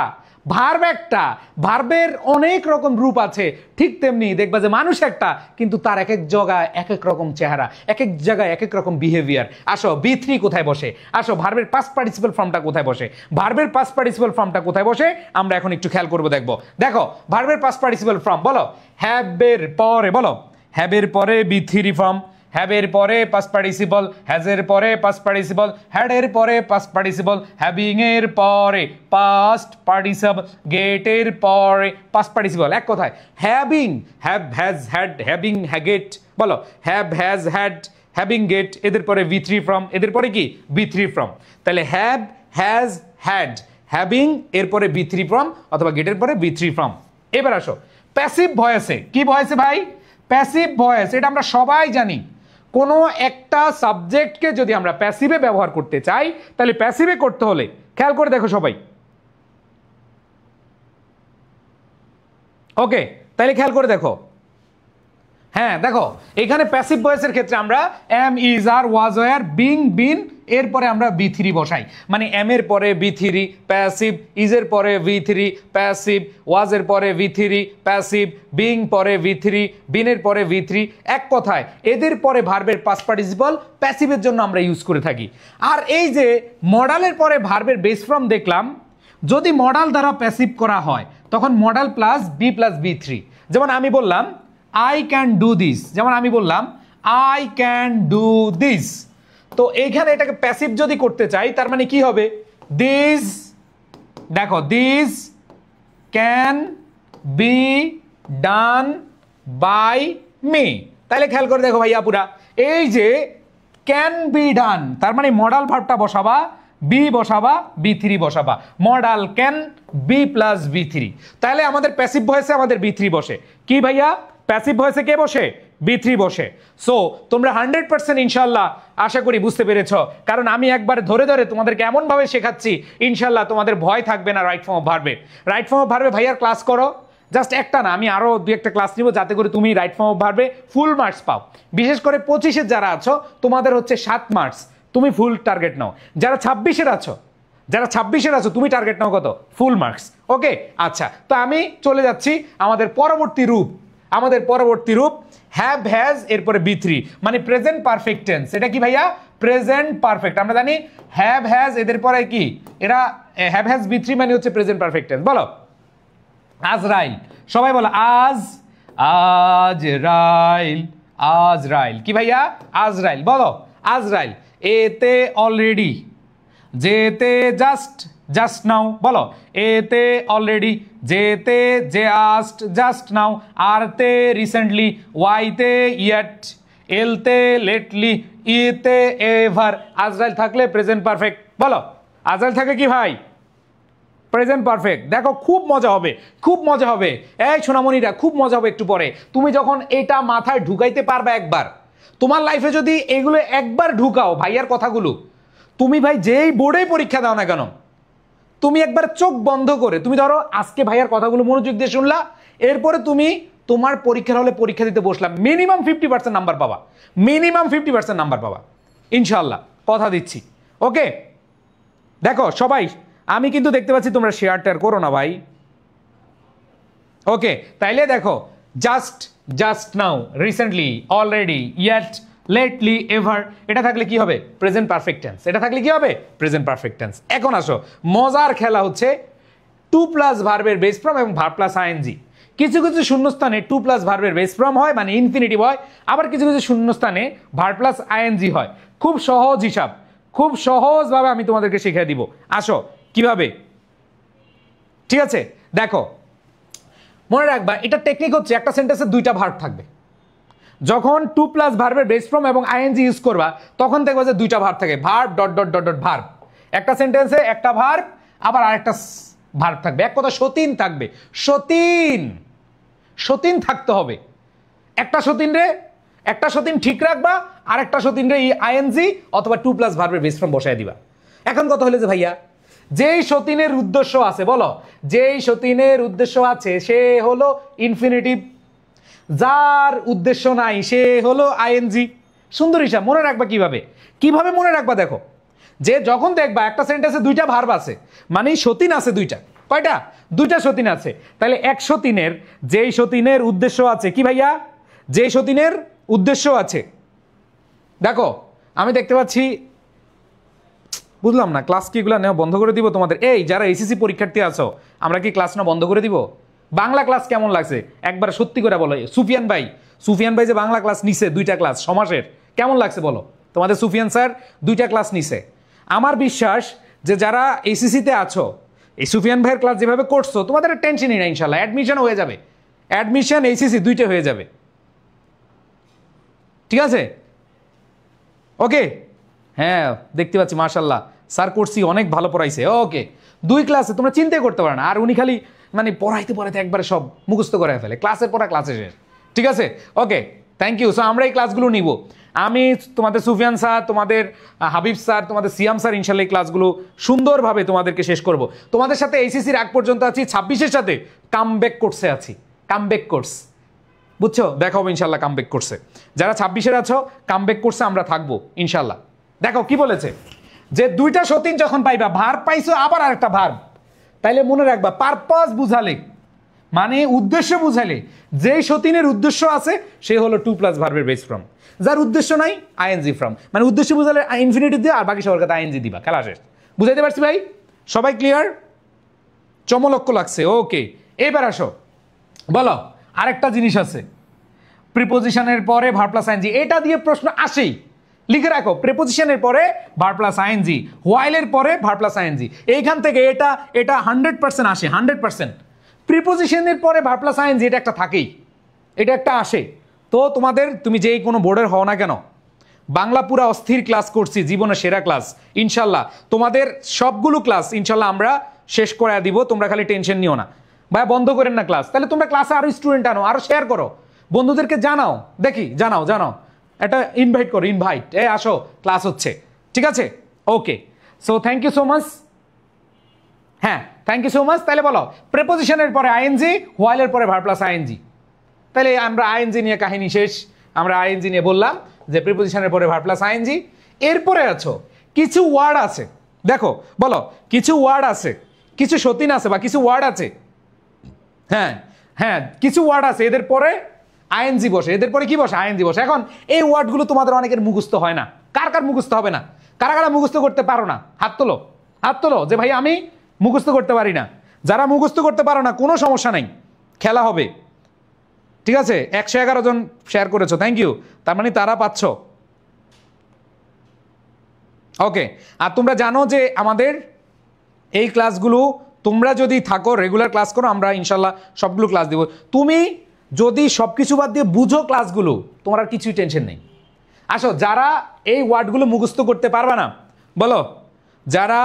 ভার্ব একটা, ভার্বের অনেক রকম রূপ আছে, ঠিক তেমনি দেখবা যে মানুষ একটা, কিন্তু তার এক এক জায়গায় এক এক রকম চেহারা, এক এক জায়গায় এক এক রকম বিহেভিয়ার। আসো B3 কোথায় বসে, আসো ভার্বের পাস্ট পার্টিসিপল ফর্মটা কোথায় বসে, ভার্বের পাস্ট পার্টিসিপল ফর্মটা কোথায় বসে আমরা এখন একটু খেয়াল করবো, দেখবো। দেখো ভার্বের পাস্ট পার্টিসিপল ফর্ম, বলো হ্যাভের পরে, বলো হ্যাভের পরে B3 ফর্ম, হ্যাভের পরে পাস্ট পার্টিসিপল, হ্যাজের পরে পাস্ট পার্টিসিপল, হ্যাডের পরে পাস্ট পার্টিসিপল, হ্যাভিং এর পরে পাস্ট পার্টিসিপল, গেটের পরে পাস্ট পার্টিসিপল। এক কথায় having, have, has, had, having, হ্যাগেট, বলো have, has, had, having, get, এদের পরে V3 ফর্ম, এদের পরে কি B3 ফর্ম। তাহলে হ্যাভ, হ্যাজ, হ্যাড, হ্যাভিং এর পরে B3 ফর্ম অথবা গেটের পরে B3 ফর্ম। এবার আসো প্যাসিভ ভয়েসে, কি ভয়েসে ভাই? প্যাসিভ ভয়েস, এটা আমরা সবাই জানি। কোনো একটা সাবজেক্টকে যদি আমরা প্যাসিভে ব্যবহার করতে চাই, তাহলে প্যাসিভে করতে হলে খেয়াল করে দেখো সবাই। ওকে তাহলে খেয়াল করে দেখো, হ্যাঁ দেখো এখানে প্যাসিভ ভয়েসের ক্ষেত্রে আমরা am, is, are, was, were, being, been এরপরে আমরা B3 বসাই, মানে এম এর পরে B3 প্যাসিভ, ইজের পরে V3 প্যাসিভ, ওয়াজের পরে V3 প্যাসিভ, বিং পরে V3, বিনের পরে V3। এক কথায় এদের পরে ভার্বের পাস্ট পার্টিসিপল প্যাসিভের জন্য আমরা ইউজ করে থাকি। আর এই যে মডালের পরে ভার্বের বেস ফর্ম দেখলাম, যদি মডাল দ্বারা প্যাসিভ করা হয় তখন modal plus B plus B3। যেমন আমি বললাম আই ক্যান ডু দিস, যেমন আমি বললাম আই ক্যান ডু দিস, তো এইখানে এটাকে প্যাসিভ যদি করতে চাই তার মানে কি হবে? দিস, দেখো this can be done by me. তাহলে খেয়াল করে দেখো ভাইয়া পুরা, এই যে ক্যান বি ডান তার মানে মডাল ভার্বটা বসাবা, বি বসাবা, B3 বসাবা, modal can be plus B3। তাহলে আমাদের প্যাসিভ ভয়েসে আমাদের B3 বসে। কি ভাইয়া? প্যাসিভ ভয়েসে কে বসে? B3 বসে। সো তোমরা 100% ইনশাল্লাহ আশা করি বুঝতে পেরেছ, কারণ আমি একবার ধরে ধরে তোমাদেরকে এমনভাবে শেখাচ্ছি ইনশাল্লাহ তোমাদের ভয় থাকবে না রাইট ফর্ম অফ ভার্বে। রাইট ফর্ম অফ ভার্বে ভাইয়ার ক্লাস করো, জাস্ট একটা না, আমি আরও 2-1টা ক্লাস নিব যাতে করে তুমি রাইট ফর্ম অফ ভার্বে ফুল মার্কস পাও। বিশেষ করে 25-এর যারা আছো তোমাদের হচ্ছে 7 মার্কস, তুমি ফুল টার্গেট নাও। যারা 26-এর আছো, যারা 26-এর আছো তুমি টার্গেট নাও কত? Full marks. ওকে আচ্ছা, তো আমি চলে যাচ্ছি আমাদের পরবর্তী রূপ। আমাদের পরবর্তী রূপ হ্যাভ, হ্যাজ এরপরে B3, মানে প্রেজেন্ট পারফেক্ট টেন্স। এটা কি ভাইয়া? Present perfect. আমরা জানি হ্যাভ, হ্যাজ এদের পরে কি, এরা হ্যাভ, হ্যাজ B3 মানে হচ্ছে প্রেজেন্ট পারফেক্ট টেন্স। বলো আজরাইল, সবাই বলো আজরাইল, আজরাইল। কি ভাইয়া? আজরাইল। বলো আজরাইল। এতে অলরেডি, যেতে জাস্ট, জাস্ট নাও। বলো এতে অলরেডি, যেতে জাস্ট, জাস্ট নাও, আরতে রিসেন্টলি, ওয়াইতে ইয়েট, এলতে লেটলি, ইতে এভার। আজরাইল থাকলে প্রেজেন্ট পারফেক্ট। বলো আজরাইল থাকে কি ভাই? Present perfect. দেখো খুব মজা হবে, খুব মজা হবে। এই সোনামণিরা খুব মজা হবে একটু পরে। তুমি যখন এটা মাথায় ঢুকাইতে পারবে একবার, তোমার লাইফে যদি এগুলো একবার ঢুকাও ভাইয়ার কথাগুলো, তুমি ভাই যেই বোর্ডেই পরীক্ষা দাও না কেন, তুমি একবার চোখ বন্ধ করে, তুমি ধরো আজকে ভাইয়ার কথাগুলো মনোযোগ দিয়ে শুনলা, এরপরে তুমি তোমার পরীক্ষার হলে পরীক্ষা দিতে বসলাম, মিনিমাম 50% নাম্বার পাবা, মিনিমাম 50% নাম্বার পাবা ইনশাল্লাহ, কথা দিচ্ছি। ওকে, দেখো সবাই, আমি কিন্তু দেখতে পাচ্ছি তোমরা শেয়ার টেয়ার করো না ভাই। ওকে, তাইলে দেখো, just now, recently, already, yet, lately, ever, এটা থাকলে কি হবে? Present perfect tense. এটা থাকলে কি হবে? Present perfect tense. এখন আসো, মজার খেলা হচ্ছে 2+ ভার্বের বেস ফর্ম এবং ভার্ব প্লাস আইএনজি। কিছু কিছু শূন্যস্থানে 2+ ভার্বের বেস ফর্ম হয়, মানে ইনফিনিটিভ হয়, আবার কিছু কিছু শূন্যস্থানে ভার্ব প্লাস আইএনজি হয়। খুব সহজ হিসাব, খুব সহজভাবে আমি তোমাদেরকে শিখিয়ে দিব। আসো কিভাবে, ঠিক আছে? দেখো, মনে রাখবা, এটা টেকনিক হচ্ছে একটা সেন্টেন্সে 2টা ভার্ব থাকবে। যখন 2+ ভার্বের বেস ফর্ম এবং আইএনজি ইউজ করবা, তখন দেখবা যে 2টা ভার্ব থাকে, verb dot dot dot dot verb. একটা সেন্টেন্সে একটা ভার্ব, আবার আরেকটা ভার্ব থাকবে, এক কথা সতীন থাকবে। সতীন থাকতে হবে। একটা সতীন ঠিক রাখবা, আর একটা সতীন রে আইএনজি অথবা 2+ ভার্বের বেস ফর্ম বসায় দিবা। এখন কথা হলো যে ভাইয়া, যেই সতীনের উদ্দেশ্য আছে, বলো, যেই সতীনের উদ্দেশ্য আছে সে হলো ইনফিনিটিভ, যার উদ্দেশ্য নাই সে হলো আইএনজি। সুন্দর হিসাব, মনে রাখবা কিভাবে মনে রাখবা? দেখো, যে যখন দেখবা একটা সেন্টেন্সে 2টা ভার্ব আছে, মানে সতীন আছে 2টা। কয়টা? 2টা সতীন আছে। তাহলে এক সতীনের, যেই সতীনের উদ্দেশ্য আছে, কি ভাইয়া? যেই সতীনের উদ্দেশ্য আছে। দেখো, আমি দেখতে পাচ্ছি, বুঝলাম না, ক্লাস কি এগুলো নেওয়া বন্ধ করে দিব তোমাদের? এই যারা এসএসসি পরীক্ষার্থী আছো, আমরা কি ক্লাস না বন্ধ করে দিব? বাংলা ক্লাস কেমন লাগছে একবার সত্যি করে বলো। সুফিয়ান ভাই যে বাংলা ক্লাস নিছে 2টা ক্লাস সমাসের, কেমন লাগছে বলো? তোমাদের সুফিয়ান স্যার 2টা ক্লাস নিছে। আমার বিশ্বাস যে যারা এসএসসিতে আছো, এই সুফিয়ান ভাইয়ের ক্লাস যেভাবে করছো, তোমাদের টেনশনই না, ইনশাল্লাহ অ্যাডমিশন হয়ে যাবে। অ্যাডমিশন এসএসসি 2টা হয়ে যাবে, ঠিক আছে? ওকে, হ্যাঁ দেখতে পাচ্ছি, মাশাল্লাহ স্যার করছি, অনেক ভালো পড়াইছে। ওকে, 2 ক্লাসে তোমরা চিন্তাই করতে পারো না। আর উনি খালি মানে পড়াইতে একবারে সব মুখস্থ করে ফেলে, ক্লাসের পড়া ক্লাসে শেষ, ঠিক আছে? ওকে, থ্যাংক ইউ। সো আমরা এই ক্লাসগুলো নিব, আমি, তোমাদের সুফিয়ান স্যার, তোমাদের হাবিব স্যার, তোমাদের সিয়াম স্যার, ইনশাল্লাহ এই ক্লাসগুলো সুন্দরভাবে তোমাদেরকে শেষ করব। তোমাদের সাথে এইচএসসির আগ পর্যন্ত আছি, 26-এর সাথে কামব্যাক কোর্সে আছি, কামব্যাক কোর্স, বুঝছো? দেখা হবে ইনশাল্লাহ কামব্যাক কোর্সে। যারা 26-এর আছো, কামব্যাক কোর্সে আমরা থাকবো ইনশাল্লাহ। দেখো কি বলেছে, যে 2টা সতীন যখন পাইবা, ভার্ব পাইছো আবার আরেকটা ভার্ব, তাইলে মনে রাখবা পারপাস বুঝালে, মানে উদ্দেশ্য বুঝালে, যেই সতীনের উদ্দেশ্য আছে সে হলো 2+ ভার্বের বেস ফর্ম, যার উদ্দেশ্য নাই আইএনজি ফর্ম। মানে উদ্দেশ্য বুঝালে ইনফিনিটিভ দিয়ে, আর বাকি সবার কাছে আইএনজি দিবা, খেলা শেষ। বুঝাইতে পারছি ভাই? সবাই ক্লিয়ার? চমলক্ষ লাগছে? ওকে, এবার আসো, বলো, আরেকটা জিনিস আছে, প্রিপোজিশনের পরে ভার্ব প্লাস আইএনজি, এটা দিয়ে প্রশ্ন আসেই, লিখে রাখো। প্রিপোজিশনের পরে ভার্ব প্লাস আইএনজি, হোয়াইলের পরে ভার্ব প্লাস আইএনজি, এইখান থেকে এটা 100% আসে, 100%। প্রিপোজিশনের পরে ভার্ব প্লাস আইএনজি, এটা একটা থাকেই, এটা একটা আসে। তো তুমি যেই কোনো বোর্ডের হও না কেন, বাংলা পুরা অস্থির ক্লাস করছি, জীবনের সেরা ক্লাস ইনশাল্লাহ। তোমাদের সবগুলো ক্লাস ইনশাল্লাহ আমরা শেষ করে দিব, তোমরা খালি টেনশন নিও না ভাই, বন্ধ করেন না ক্লাস। তাহলে তোমরা ক্লাসে আরো স্টুডেন্ট আনো, আরো শেয়ার করো, বন্ধুদেরকে জানাও, দেখি জানাও, এটা ইনভাইট করো, ইনভাইট, আসো ক্লাস হচ্ছে, ঠিক আছে? Okay, so thank you so much. হ্যাঁ, থ্যাংক ইউ সো মাচ। তাহলে বলো, প্রিপোজিশনের পরে আইএনজি, হোয়াইলের পরে ভার্ব প্লাস আইএনজি। তাহলে আমরা আইএনজি নিয়ে কাহিনী শেষ। আমরা আইএনজি নিয়ে বললাম যে প্রিপোজিশনের পরে ভার্ব প্লাস আইএনজি। এরপরে আছো কিছু ওয়ার্ড আছে, দেখো, বলো, কিছু ওয়ার্ড আছে, কিছু সতীন আছে বা কিছু ওয়ার্ড আছে, হ্যাঁ কিছু ওয়ার্ড আছে, এদের পরে আইএনজি বসে, এদের পরে কি বসে? আইএনজি বসে। এখন এই ওয়ার্ডগুলো তোমাদের অনেকের মুখস্থ হয় না, কার মুখস্থ হবে না? কারা মুখস্থ করতে পারো না? হাত তোলো যে ভাই আমি মুখস্থ করতে পারি না। যারা মুখস্থ করতে পারো না, কোনো সমস্যা নাই, খেলা হবে, ঠিক আছে? 111 জন শেয়ার করেছো, থ্যাংক ইউ। তার মানে তারা পাচ্ছ। ওকে, আর তোমরা জানো যে আমাদের এই ক্লাসগুলো, তোমরা যদি থাকো, রেগুলার ক্লাস করো, আমরা ইনশাল্লাহ সবগুলো ক্লাস দেব। তুমি যদি সব কিছু বাদ দিয়ে বুঝো ক্লাসগুলো, তোমার আর কিছুই টেনশন নেই। আসো, যারা এই ওয়ার্ডগুলো মুখস্থ করতে পারবে না, বলো, যারা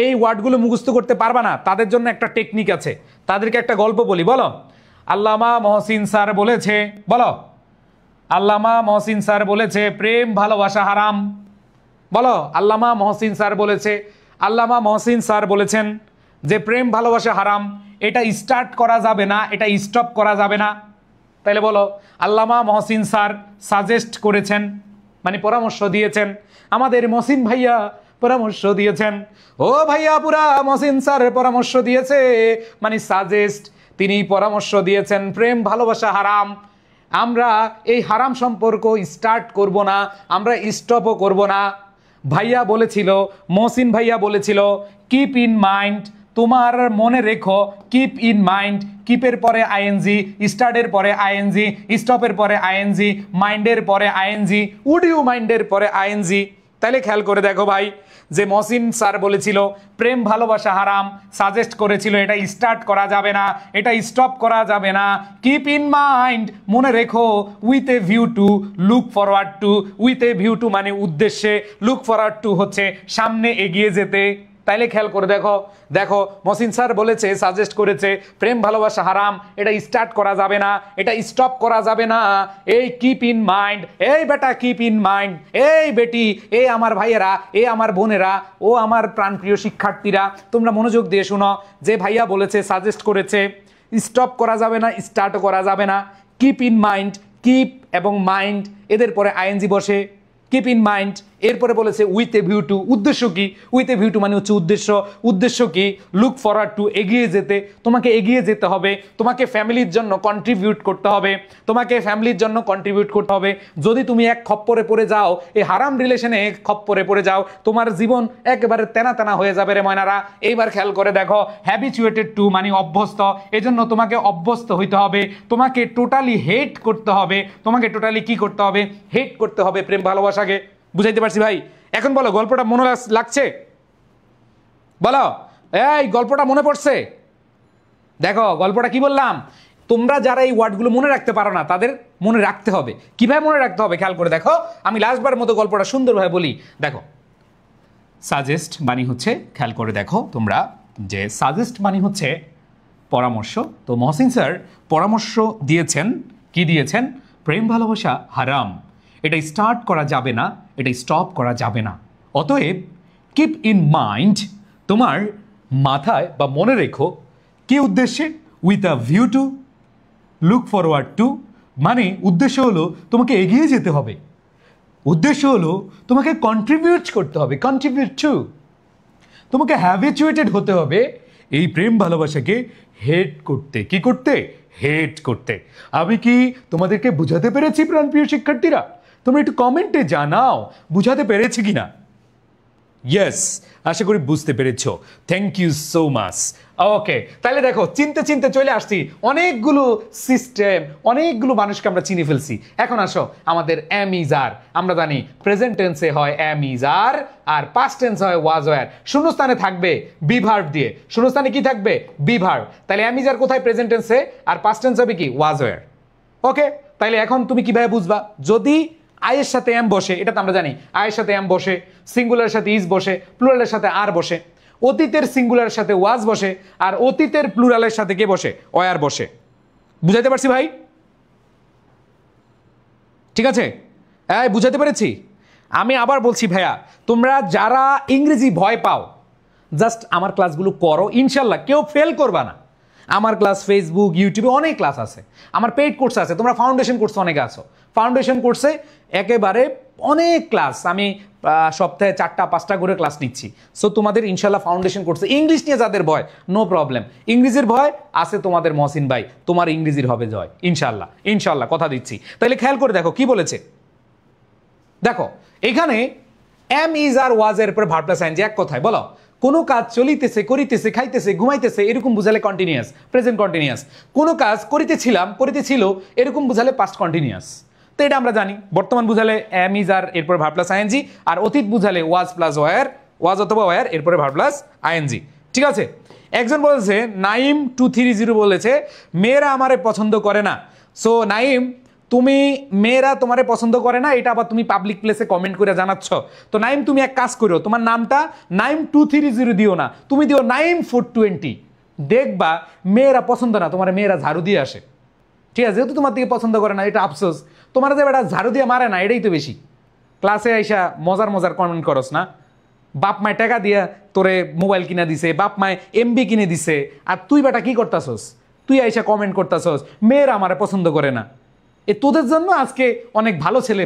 এই ওয়ার্ডগুলো মুখস্থ করতে পারবে না, তাদের জন্য একটা টেকনিক আছে, তাদেরকে একটা গল্প বলি। বলো, আল্লামা মহসিন স্যার বলেছে, বলো, আল্লামা মহসিন স্যার বলেছে প্রেম ভালোবাসা হারাম। বলো। আল্লামা মহসিন স্যার বলেছে, আল্লামা মহসিন স্যার বলেছেন যে প্রেম ভালোবাসা হারাম, এটা স্টার্ট করা যাবে না, এটা স্টপ করা যাবে না। তাইলে বলো, আল্লামা মহসিন স্যার সাজেস্ট করেছেন, মানে পরামর্শ দিয়েছেন, আমাদের মহসিন ভাইয়া পরামর্শ দিয়েছেন। ও ভাইয়া পুরা মহসিন স্যার পরামর্শ দিয়েছে, মানে সাজেস্ট, তিনি পরামর্শ দিয়েছেন প্রেম ভালোবাসা হারাম। আমরা এই হারাম সম্পর্ক স্টার্ট করব না, আমরা স্টপও করব না। ভাইয়া বলেছিল, মহসিন ভাইয়া বলেছিল, কিপ ইন মাইন্ড, তোমার মনে রেখো, কিপ ইন মাইন্ড, কিপের পরে আইএনজি, স্টার্টের পরে আইএনজি, স্টপের পরে আইএনজি, মাইন্ডের পরে আইএনজি, উড ইউ মাইন্ডের পরে আইএনজি। তাইলে খেয়াল করে দেখো ভাই, যে মহসিন স্যার বলেছিল প্রেম ভালোবাসা হারাম, সাজেস্ট করেছিল এটা স্টার্ট করা যাবে না, এটা স্টপ করা যাবে না। কিপ ইন মাইন্ড, মনে রেখো, with a view to look forward to, with a view to মানে উদ্দেশ্যে, লুক ফরওয়ার্ড টু হচ্ছে সামনে এগিয়ে যেতে। তাইলে খেয়াল করে দেখো, দেখো মহসিন স্যার বলেছে, সাজেস্ট করেছে প্রেম ভালোবাসা হারাম, এটা স্টার্ট করা যাবে না, এটা স্টপ করা যাবে না। এই কিপ ইন মাইন্ড, এই বেটা কিপ ইন মাইন্ড, এই বেটি, এই আমার ভাইয়েরা, এই আমার বোনেরা, ও আমার প্রাণপ্রিয় শিক্ষার্থীরা, তোমরা মনোযোগ দিয়ে শোনো। যে ভাইয়া বলেছে, সাজেস্ট করেছে, স্টপ করা যাবে না, স্টার্টও করা যাবে না। কিপ ইন মাইন্ড, কিপ এবং মাইন্ড এদের পরে আইএনজি বসে, কিপ ইন মাইন্ড। এরপরে বলেছে উইথ এ ভিউ টু, উদ্দেশ্য কি? উইথ এ ভিউ টু মানে হচ্ছে উদ্দেশ্য, উদ্দেশ্য কি? লুক ফরওয়ার্ড টু, এগিয়ে যেতে, তোমাকে এগিয়ে যেতে হবে, তোমাকে ফ্যামিলির জন্য কন্ট্রিবিউট করতে হবে, তোমাকে ফ্যামিলির জন্য কন্ট্রিবিউট করতে হবে। যদি তুমি এক খপ্পরে পড়ে যাও, এই হারাম রিলেশনে এক খপ্পরে পড়ে যাও, তোমার জীবন একেবারে তেনা তেনা হয়ে যাবে রে ময়নারা। এইবার খেয়াল করে দেখো, হ্যাবিচুয়েটেড টু মানে অভ্যস্ত, এজন্য তোমাকে অভ্যস্ত হইতে হবে, তোমাকে টোটালি হেট করতে হবে, তোমাকে টোটালি কি করতে হবে? হেট করতে হবে প্রেম ভালোবাসাকে। বুঝাইতে পারছি ভাই? এখন বলো, গল্পটা মনে লাগছে? বলো, এই গল্পটা মনে পড়ছে? দেখো গল্পটা কি বললাম, তোমরা যারা এই ওয়ার্ডগুলো মনে রাখতে পারো না, তাদের মনে রাখতে হবে। কিভাবে মনে রাখতে হবে খেয়াল করে দেখো, আমি লাস্টবার মতো গল্পটা সুন্দরভাবে বলি। দেখো, সাজেস্ট মানে হচ্ছে, খেয়াল করে দেখো তোমরা, যে সাজেস্ট মানে হচ্ছে পরামর্শ। তো মহসিন স্যার পরামর্শ দিয়েছেন, কি দিয়েছেন? প্রেম ভালোবাসা হারাম, এটা স্টার্ট করা যাবে না, এটা স্টপ করা যাবে না। অতএব কিপ ইন মাইন্ড, তোমার মাথায় বা মনে রেখো, কি উদ্দেশ্যে? With a view to look forward to, মানে উদ্দেশ্য হলো তোমাকে এগিয়ে যেতে হবে, উদ্দেশ্য হলো তোমাকে কন্ট্রিবিউট করতে হবে, কন্ট্রিবিউট টু, তোমাকে হ্যাবিচুয়েটেড হতে হবে এই প্রেম ভালোবাসাকে হেট করতে। কি করতে? হেট করতে। আমি কি তোমাদেরকে বুঝাতে পেরেছি প্রাণপ্রিয় শিক্ষার্থীরা? তোমরা একটু কমেন্টে জানাও বুঝাতে পেরেছি কিনা। ইয়েস, আশা করি বুঝতে পেরেছ। Thank you so much. Okay, তাহলে দেখো, চিনতে চিনতে চলে আসছি, অনেকগুলো সিস্টেম, অনেকগুলো মানুষকে আমরা চিনে ফেলছি। এখন আসো, আমাদের এম ইজ আর, আমরা জানি প্রেজেন্ট টেন্সে হয় am is are, are past tense হয় ওয়াজ ওয়্যার। শূন্যস্থানে থাকবে বি ভার্ব দিয়ে। শূন্যস্থানে কি থাকবে? Be verb. তাহলে এম ইজ আর কোথায়? প্রেজেন্ট টেন্সে। আর পাস্ট টেন্স হবে কি? ওয়াজ ওয়্যার। ওকে, তাইলে এখন তুমি কিভাবে বুঝবা? যদি আয়ের সাথে এম বসে, এটা তো আমরা জানি, আয়ের সাথে এম বসে, সিঙ্গুলারের সাথে ইজ বসে, প্লুরালের সাথে আর বসে, অতীতের সিঙ্গুলারের সাথে ওয়াজ বসে, আর অতীতের প্লুরালের সাথে কে বসে? ওয়ার বসে। বুঝাইতে পারছি ভাই? ঠিক আছে, হ্যাঁ বুঝাতে পেরেছি। আমি আবার বলছি ভাইয়া, তোমরা যারা ইংরেজি ভয় পাও, জাস্ট আমার ক্লাসগুলো করো, ইনশাল্লাহ কেউ ফেল করবা না। আমার ক্লাস ফেসবুক, ইউটিউবে অনেক ক্লাস আছে, আমার পেইড কোর্স আছে, তোমরা ফাউন্ডেশন কোর্সে অনেকে আছো, ফাউন্ডেশন কোর্সে একেবারে অনেক ক্লাস, আমি সপ্তাহে 4টা-5টা করে ক্লাস নিচ্ছি। সো তোমাদের ইনশাল্লাহ ফাউন্ডেশন কোর্সে ইংলিশ নিয়ে যাদের ভয়, নো প্রবলেম, ইংরেজির ভয় আছে তোমাদের মহসিন ভাই, তোমার ইংরেজির হবে জয় ইনশাল্লাহ, ইনশাল্লাহ কথা দিচ্ছি। তাহলে খেয়াল করে দেখো কি বলেছে। দেখো এখানে এম ইজ আর ওয়াজ এর পর ভার্ব প্লাস আইএনজি, এক কথায় বলো, কোনো কাজ চলিতেছে, করিতেছে, খাইতেছে, ঘুমাইতেছে, এরকম বুঝালে কন্টিনিউয়াস, প্রেজেন্ট কন্টিনিউয়াস। কোনো কাজ করিতেছিলাম, করিতেছিল, এরকম বুঝালে পাস্ট কন্টিনিউয়াস। তো এটা আমরা জানি। বর্তমান বুঝালে এম ইজ আর এরপর ভার্ব প্লাস আইএনজি, আর অতীত বুঝালে ওয়াজ প্লাস ওয়ার, ওয়াজ অথবা ওয়ার এরপরে ভার্ব প্লাস আইএনজি। ঠিক আছে, একজন বলেছে, নাইম 230 বলেছে, মেয়েরা আমারে পছন্দ করে না। সো নাইম, তুমি মেয়েরা তোমারে পছন্দ করে না, এটা আবার তুমি পাবলিক প্লেসে কমেন্ট করে জানাচ্ছ। তো নাইম তুমি এক কাজ করো, তোমার নামটা নাইম 230 দিও না, তুমি দিও নাইম 420। দেখবা মেয়েরা পছন্দ না, তোমার মেয়েরা ঝাড়ু দিয়ে আসে। ঠিক আছে, যেহেতু তোমার দিকে পছন্দ করে না, এটা আফসোস। তোমার যে বেটা ঝাড়ু দিয়ে মারে না, এটাই তো বেশি। ক্লাসে আইসা মজার মজার কমেন্ট করস না? বাপ মায় টাকা দিয়া তোরে মোবাইল কিনা দিছে, বাপ মায় এমবি কিনে দিছে, আর তুই বেটা কি করতাছস? তুই আইসা কমেন্ট করতাছস মেয়েরা আমারে পছন্দ করে না। তোদের জন্য আজকে অনেক ভালো ছেলে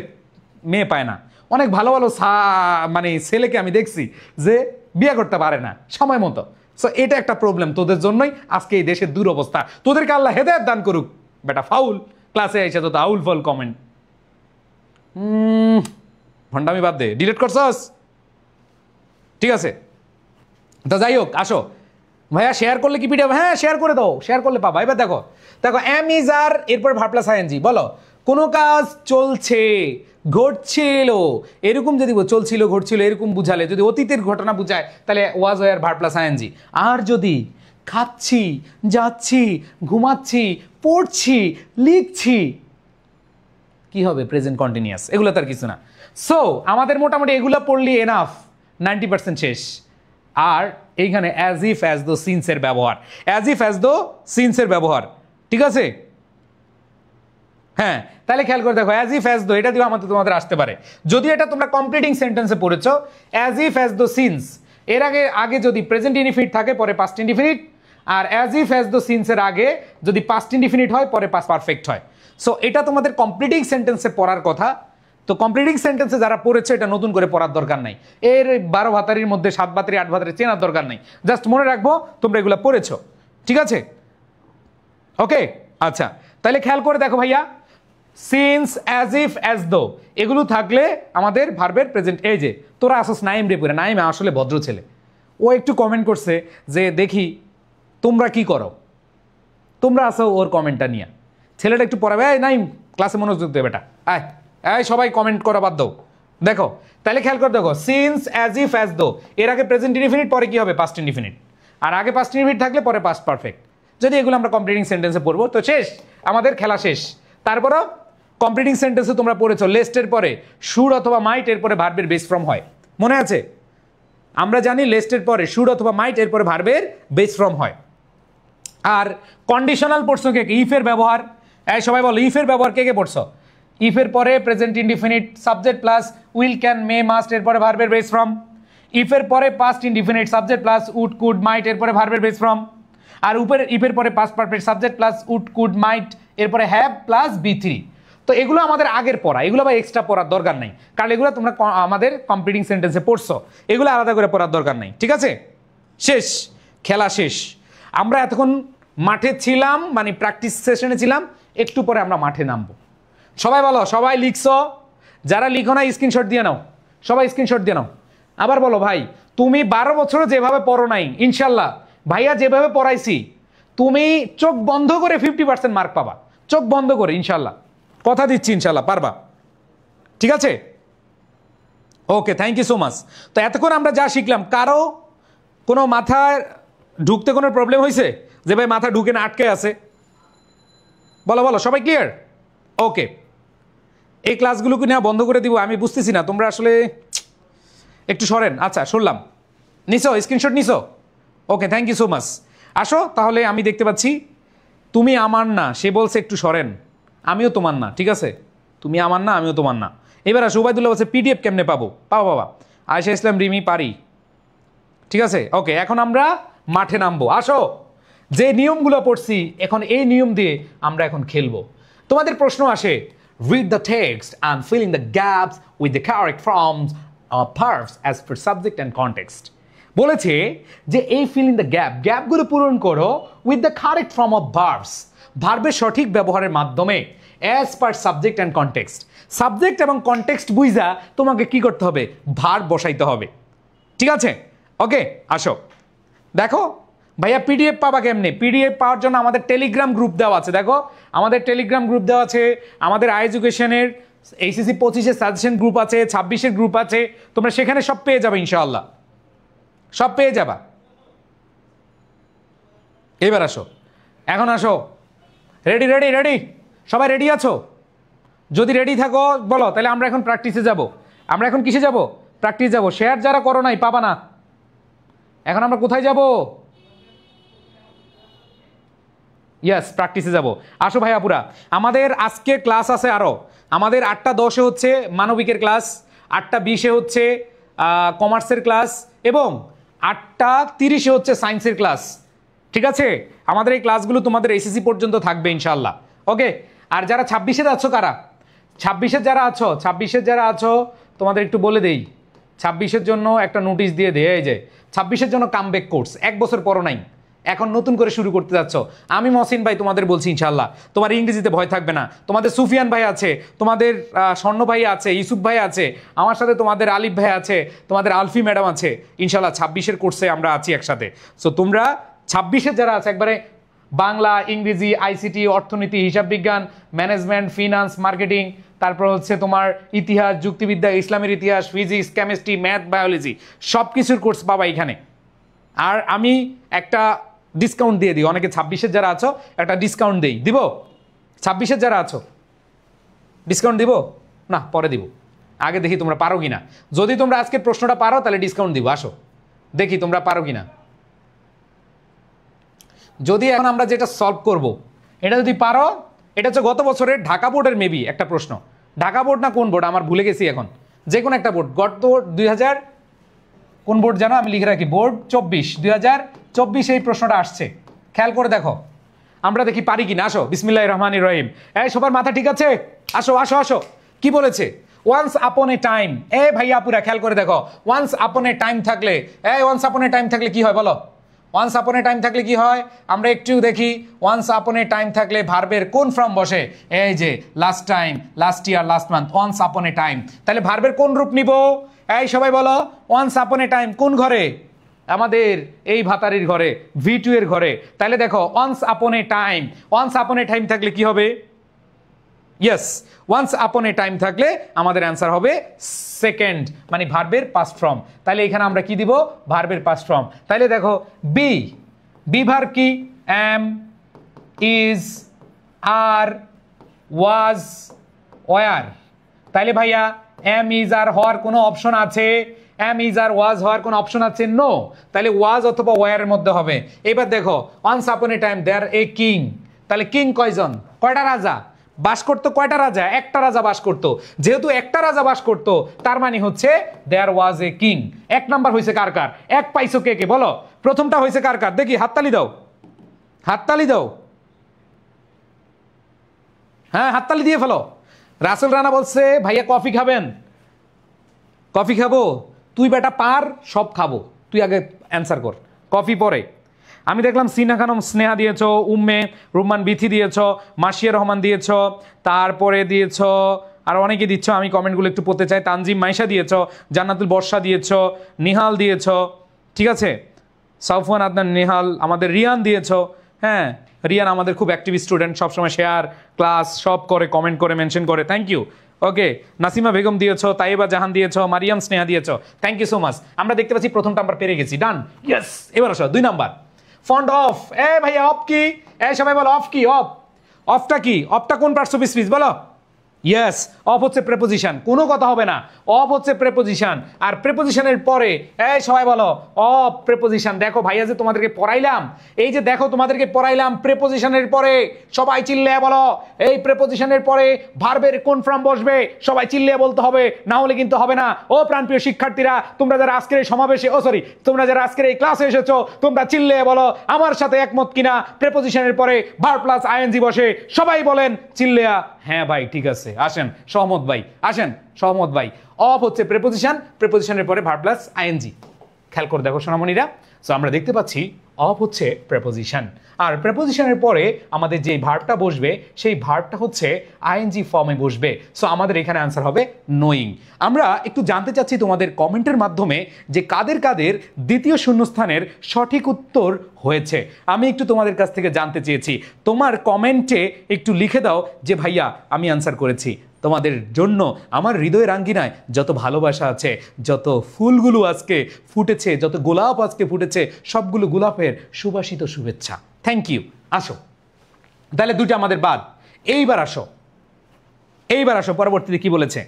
মেয়ে পায় না, অনেক ভালো ভালো মানে ছেলেকে আমি দেখছি যে বিয়ে করতে পারে না সময় মতো। সো এটা একটা প্রবলেম, তোদের জন্যই আজকে এই দেশের দুরবস্থা। তোদেরকে আল্লাহ হেদায়েত দান করুক। বেটা ফাউল, ক্লাসে আইসা তো আউল ফল কমেন্ট। ভণ্ডামি বাদ দে, ডিলিট করছস? ঠিক আছে, তো যাই হোক, আসো ভাইয়া। শেয়ার করলে কি পিডিএফ? হ্যাঁ শেয়ার করে দাও, শেয়ার করলে পাবা। এবার দেখো দেখো এম ইজ আর এরপর ভার্ব প্লাস আইএনজি। বলো কোনো কাজ চলছে, ঘটছিল, এরকম যদি চলছিল ঘটছিল এরকম বুঝালে, যদি অতীতের ঘটনা বুঝায় তাহলে was were verb plus ING. আর যদি খাচ্ছি, যাচ্ছি, ঘুমাচ্ছি, পড়ছি, লিখছি, কি হবে? Present continuous. এগুলো তার কিছু না। সো আমাদের মোটামুটি এগুলো পড়লি এনাফ, 90% শেষ। আর এইখানে অ্যাজ ইফ অ্যাজ দো সিন্সের ব্যবহার, অ্যাজ ইফ অ্যাজ দো সিন্সের ব্যবহার, ঠিক আছে? হ্যাঁ, তাহলে খেয়াল করে দেখো অ্যাজ ইফ অ্যাজ দো এটা দিও আমাদের তোমাদের আসতে পারে। যদি এটা তোমরা কমপ্লিটিং সেন্টেন্সে পড়েছো, as if as though since এর আগে যদি প্রেজেন্ট ইনডিফিনিট থাকে পরে পাস্ট ইনডিফিনিট, আর অ্যাজ ইফ অ্যাজ দো সিন্সের আগে যদি পাস্ট ইনডিফিনিট হয় পরে পাস্ট পারফেক্ট হয়। সো এটা তোমাদের কমপ্লিটিং সেন্টেন্সে পড়ার কথা। তো কমপ্লিটিং সেন্টেন্সে যারা পড়েছে এটা নতুন করে পড়ার দরকার নাই। এর 12 ভাতারির মধ্যে 7 ভাতারি 8 ভাতারি চেনার দরকার নাই। জাস্ট মনে রাখবো তোমরা এগুলো পড়েছো, ঠিক আছে? ওকে, আচ্ছা তাহলে খেয়াল করে দেখো ভাইয়া, সিন্স, অ্যাজ ইফ, অ্যাজ দো এগুলো থাকলে আমাদের ভার্বের প্রেজেন্ট। এই যে তোরা আসস নাইম রে পড়ে, নাইম আসলে ভদ্র ছেলে। ও একটু কমেন্ট করছে যে দেখি তোমরা কি করো, তোমরা আসো ওর কমেন্টটা নিয়ে। ছেলেটা একটু পড়াবে, এই নাইম ক্লাসে মনোযোগ দেবে বেটা, আয় এই সবাই কমেন্ট করা বাদ দাও। দেখো তাহলে খেয়াল করে দেখো, সিন্স, অ্যাজ ইফ, অ্যাজ দো এর আগে প্রেজেন্ট ইনডিফিনিট, পরে কি হবে? Past indefinite. আর আগে পাস্ট ইনডিফিনিট থাকলে পরে পাস্ট পারফেক্ট। যদি এগুলো আমরা কমপ্লিটিং সেন্টেন্সে পড়বো তো শেষ, আমাদের খেলা শেষ। তারপরও কমপ্লিটিং সেন্টেন্সে তোমরা পড়েছো লেস্টের পরে শুড অথবা মাইট এর পরে ভার্বের বেস ফর্ম হয়, মনে আছে? আমরা জানি লেস্টের পরে শুড অথবা মাইট এর পরে ভার্বের বেস ফর্ম হয়। আর কন্ডিশনাল পড়ছো কে? ইফের ব্যবহার। এই সবাই বলো ইফের ব্যবহার কে কে পড়ছো? ইফের পরে present indefinite subject plus will, can, may, must এর পরে ভার্বের বেস ফর্ম। ইফের পরে past indefinite subject plus would, could, might এর পরে ভার্বের বেস ফর্ম। আর ইফের পরে past perfect subject plus would, could, might এরপরে হ্যাভ প্লাস B3। তো এগুলো আমাদের আগের পড়া, এগুলো বা এক্সট্রা পড়ার দরকার নেই, কারণ এগুলো তোমরা আমাদের কমপ্লিটিং সেন্টেন্সে পড়ছো, এগুলো আলাদা করে পড়ার দরকার নেই, ঠিক আছে? শেষ, খেলা শেষ। আমরা এতক্ষণ মাঠে ছিলাম, মানে প্র্যাকটিস সেশনে ছিলাম, একটু পরে আমরা মাঠে নামবো। সবাই বলো, সবাই লিখছো? যারা লিখো না স্ক্রিনশট দিয়ে নাও, সবাই স্ক্রিনশট দিয়ে নাও। আবার বলো ভাই, তুমি 12 বছরে যেভাবে পড়ো নাই, ইনশাল্লাহ ভাইয়া যেভাবে পড়াইছি তুমি চোখ বন্ধ করে 50% মার্ক পাবা, চোখ বন্ধ করে, ইনশাল্লাহ কথা দিচ্ছি, ইনশাল্লাহ পারবা, ঠিক আছে? ওকে, থ্যাংক ইউ সো মাচ। তো এতক্ষণ আমরা যা শিখলাম, কারো কোনো মাথায় ঢুকতে কোনো প্রবলেম হয়েছে যে ভাই মাথা ঢুকে না আটকে আছে? বলো বলো, সবাই ক্লিয়ার? ওকে, এই ক্লাসগুলোকে নেওয়া বন্ধ করে দিব। আমি বুঝতেছি না, তোমরা আসলে একটু সরেন। আচ্ছা, শুনলাম নিছো, স্ক্রিনশট নিছো? ওকে, থ্যাংক ইউ সো মাচ। আসো তাহলে, আমি দেখতে পাচ্ছি তুমি আমার না, সে বলছে একটু সরেন, আমিও তোমার না, ঠিক আছে? তুমি আমার না, আমিও তোমার না। এবার আসো, উবাইদুল্লাহ বলছে পিডিএফ কেমনে পাবো? পাবো বাবা, আয়েশা ইসলাম রিমি পারি, ঠিক আছে? ওকে, এখন আমরা মাঠে নামবো। আসো, যে নিয়মগুলো পড়ছি এখন এই নিয়ম দিয়ে আমরা এখন খেলবো। তোমাদের প্রশ্ন আসে, read the text and fill in the gaps with the correct forms of verbs as per subject and context। বলেছে যে এই fill in the গ্যাপগুলো পূরণ করো with the correct form of verbs, ভার্বের সঠিক ব্যবহারের মাধ্যমে as per subject and context। Subject এবং কনটেক্সট বুঝা তোমাকে কি করতে হবে? ভার্ব বসাইতে হবে, ঠিক আছে? ওকে, আসো দেখো ভাইয়া পিডিএফ পাবা কেমনে? পিডিএফ পাওয়ার জন্য আমাদের টেলিগ্রাম গ্রুপ দেওয়া আছে। দেখো আমাদের টেলিগ্রাম গ্রুপ দেওয়া আছে, আমাদের এডুকেশনের এইচএসসি 25-এর সাজেশন গ্রুপ আছে, 26-এর গ্রুপ আছে, তোমরা সেখানে সব পেয়ে যাবে ইনশাআল্লাহ, সব পেয়ে যাবা। এবার আসো, এখন আসো, রেডি রেডি রেডি, সবাই রেডি আছো? যদি রেডি থাকো বলো, তাহলে আমরা এখন প্র্যাকটিসে যাব। আমরা এখন কিসে যাব? প্র্যাকটিস যাব। শেয়ার যারা করো নাই পাবা না। এখন আমরা কোথায় যাব? ইয়েস, প্র্যাকটিসে যাব। আসো ভাইয়াপুরা, আমাদের আজকে ক্লাস আছে আরো। আমাদের 8টা 10-এ হচ্ছে মানবিকের ক্লাস, 8:20-এ হচ্ছে কমার্সের ক্লাস এবং 8:30-এ হচ্ছে সায়েন্সের ক্লাস। ঠিক আছে, আমাদের এই ক্লাসগুলো তোমাদের এসএসসি পর্যন্ত থাকবে ইনশাল্লাহ। ওকে, আর যারা 26-এর আছো কারা, 26-এর যারা আছো তোমাদের একটু বলে দেই, 26-এর জন্য একটা নোটিশ দিয়ে দেয়, এই যে 26-এর জন্য কামব্যাক কোর্স, 1 বছর পরও নাই, এখন নতুন করে শুরু করতে যাচ্ছ। আমি মহসিন ভাই তোমাদের বলছি ইনশাল্লাহ তোমার ইংরেজিতে ভয় থাকবে না। তোমাদের সুফিয়ান ভাই আছে, তোমাদের স্বর্ণ ভাই আছে, ইউসুফ ভাই আছে, আমার সাথে তোমাদের আলিফ ভাই আছে, তোমাদের আলফি ম্যাডাম আছে, ইনশাল্লাহ 26-এর কোর্সে আমরা আছি একসাথে। সো তোমরা 26-এর যারা আছে একবারে বাংলা, ইংরেজি, আইসিটি, অর্থনীতি, হিসাব বিজ্ঞান, ম্যানেজমেন্ট, ফিনান্স, মার্কেটিং, তারপর হচ্ছে তোমার ইতিহাস, যুক্তিবিদ্যা, ইসলামের ইতিহাস, ফিজিক্স, কেমিস্ট্রি, ম্যাথ, বায়োলজি, সব কিছুর কোর্স পাবা এখানে। আর আমি একটা ডিসকাউন্ট দিয়ে দিই, অনেকে 26-এর যারা আছো একটা ডিসকাউন্ট দেই, দিব? 26-এর যারা আছো ডিসকাউন্ট দিব না? পরে দিব, আগে দেখি তোমরা পারো কিনা। যদি তোমরা আজকের প্রশ্নটা পারো তাহলে ডিসকাউন্ট দিব, আসো দেখি তোমরা পারো কিনা। যদি এখন আমরা যেটা সলভ করব এটা যদি পারো, এটা হচ্ছে গত বছরের ঢাকা বোর্ডের মেবি একটা প্রশ্ন, ঢাকা বোর্ড না কোন বোর্ড আমার ভুলে গেছি এখন, যে কোনো একটা বোর্ড, গত 2000 কোন বোর্ড জানো, আমি লিখে রাখি, বোর্ড 2024 এই প্রশ্নটা আসছে, খেয়াল করে দেখো, আমরা দেখি পারি কিনা। আসো, বিসমিল্লাহির রহমানির রহিম। এই সবার মাথা ঠিক আছে? আসো আসো আসো, কি বলেছে? ওয়ান্স আপন এ টাইম, এ ভাইয়া আপুরা খেয়াল করে দেখো, ওয়ান্স আপন এ টাইম থাকলে, ওয়ান্স আপন এ টাইম থাকলে কি হয় বলো? ওয়ান্স আপন এ টাইম থাকলে কি হয় আমরা একটু দেখি। ওয়ান্স আপন এ টাইম থাকলে ভার্বের কোন ফর্ম বসে? এই যে last time, last year, last month, once upon a time. তাহলে ভার্বের কোন রূপ নিব? এই সবাই বলো, ওয়ান্স আপন এ টাইম কোন ঘরে? আমাদের এই ভাতারির ঘরে, V2 এর ঘরে। তাহলে দেখো once upon a time, once upon a time থাকলে কি হবে? Yes, once upon a time থাকলে আমাদের অ্যান্সার হবে সেকেন্ড, মানে ভার্বের পাস্ট ফর্ম। তাহলে এখানে আমরা কি দিব? ভার্বের পাস্ট ফর্ম। তাহলে দেখো বি ভার্ব কি? Am, is, are, was, were. তাহলে ভাইয়া এম, ইজ, আর হওয়ার কোনো অপশন আছে? এম, ইজ, আর, ওয়াজ হওয়ার কোনো অপশন আছে? নো। তাহলে ওয়াজ অথবা ওয়ারের মধ্যে হবে। এবার দেখো once upon a time there a king, তাহলে কিং কয়জন? কয়টা রাজা বাস করতো? কয়টা রাজা? একটা রাজা বাস করতো। যেহেতু একটা রাজা বাস করতো তার মানে হচ্ছে দেয়ার ওয়াজ এ কিং। 1 নাম্বার হয়েছে কার কার? 1 পাইছো কে কে বলো? প্রথমটা হয়েছে কার কার দেখি, হাততালি দাও, হাততালি দাও, হ্যাঁ হাততালি দিয়ে ফেলো। রাসেল রানা বলছে ভাইয়া কফি খাবেন? কফি খাবো? তুই বেটা পার, সব খাবো, তুই আগে অ্যান্সার কর, কফি পরে। আমি দেখলাম সিনা খানম স্নেহা দিয়েছ, উম্মে রুম্মান বিথি দিয়েছ, মাসিয়া রহমান দিয়েছ, তারপরে দিয়েছ আর অনেকে দিচ্ছ, আমি কমেন্টগুলো একটু পড়তে চাই। তানজিম মাইশা দিয়েছ, জান্নাতুল বর্ষা দিয়েছ, নিহাল দিয়েছ, ঠিক আছে, সাউফান আদনান নিহাল, আমাদের রিয়ান দিয়েছ। হ্যাঁ, রিয়ান আমাদের খুব অ্যাক্টিভ স্টুডেন্ট, সবসময় শেয়ার ক্লাস সব করে, কমেন্ট করে, মেনশন করে, থ্যাংক ইউ। ওকে, নাসিমা বেগম দিয়েছো, তাইবা জাহান দিয়েছো, মারিয়াম স্নেহা দিয়েছো, থ্যাংক ইউ সো মাচ। আমরা দেখতে পাচ্ছি প্রথমটা আমরা পেরে গেছি, ডান, ইয়েস। এবার আসো 2 নাম্বার, ফন্ড অফ। ভাইয়া অফ কি? সবাই বলো অফ কি? অফ, অফটা কি? অফটা কোন পার্টস অফ স্পিচ বলো? ইয়েস, অফ হচ্ছে প্রেপোজিশন, কোনো কথা হবে না, অফ হচ্ছে প্রেপোজিশন। আর প্রেপোজিশনের পরে সবাই বলো অফ প্রেপোজিশন। দেখো ভাইয়া যে তোমাদেরকে পড়াইলাম, এই যে দেখো তোমাদেরকে পড়াইলাম প্রেপোজিশনের পরে, সবাই চিল্লিয়ে বলো এই প্রেপোজিশনের পরে ভার্বের কোন ফর্ম বসবে, সবাই চিল্লিয়ে বলতে হবে, না হলে কিন্তু হবে না। ও প্রাণপ্রিয় শিক্ষার্থীরা, তোমরা যারা আজকের এই সমাবেশে, তোমরা যারা আজকের এই ক্লাসে এসেছো, তোমরা চিল্লিয়ে বলো আমার সাথে একমত কিনা প্রেপোজিশনের পরে ভার্ব প্লাস আইএনজি বসে, সবাই বলেন চিল্লিয়া হ্যাঁ ভাই ঠিক আছে। আসেন সহমত ভাই, আসেন সহমত ভাই। অফ হচ্ছে প্রেপোজিশন, প্রেপোজিশনের পরে ভার্ব প্লাস আইএনজি। খেয়াল করে দেখো সোনামণিরা, সো আমরা দেখতে পাচ্ছি অফ হচ্ছে প্রেপোজিশন, আর প্রেপোজিশনের পরে আমাদের যে ভার্বটা বসবে সেই ভার্বটা হচ্ছে আইএনজি ফর্মে বসবে। সো আমাদের এখানে আনসার হবে নোয়িং। আমরা একটু জানতে চাচ্ছি তোমাদের কমেন্টের মাধ্যমে যে কাদের কাদের দ্বিতীয় শূন্যস্থানের সঠিক উত্তর হয়েছে। আমি একটু তোমাদের কাছ থেকে জানতে চেয়েছি, তোমার কমেন্টে একটু লিখে দাও যে ভাইয়া আমি আনসার করেছি। তোমাদের জন্য আমার হৃদয়ের আঙ্গিনায় যত ভালোবাসা আছে, যত ফুলগুলো আজকে ফুটেছে, যত গোলাপ আজকে ফুটেছে, সবগুলো গোলাপের সুবাসিত শুভেচ্ছা। Thank you. আসো তাহলে 2টা আমাদের বাদ। এইবার আসো পরবর্তীতে কি বলেছে।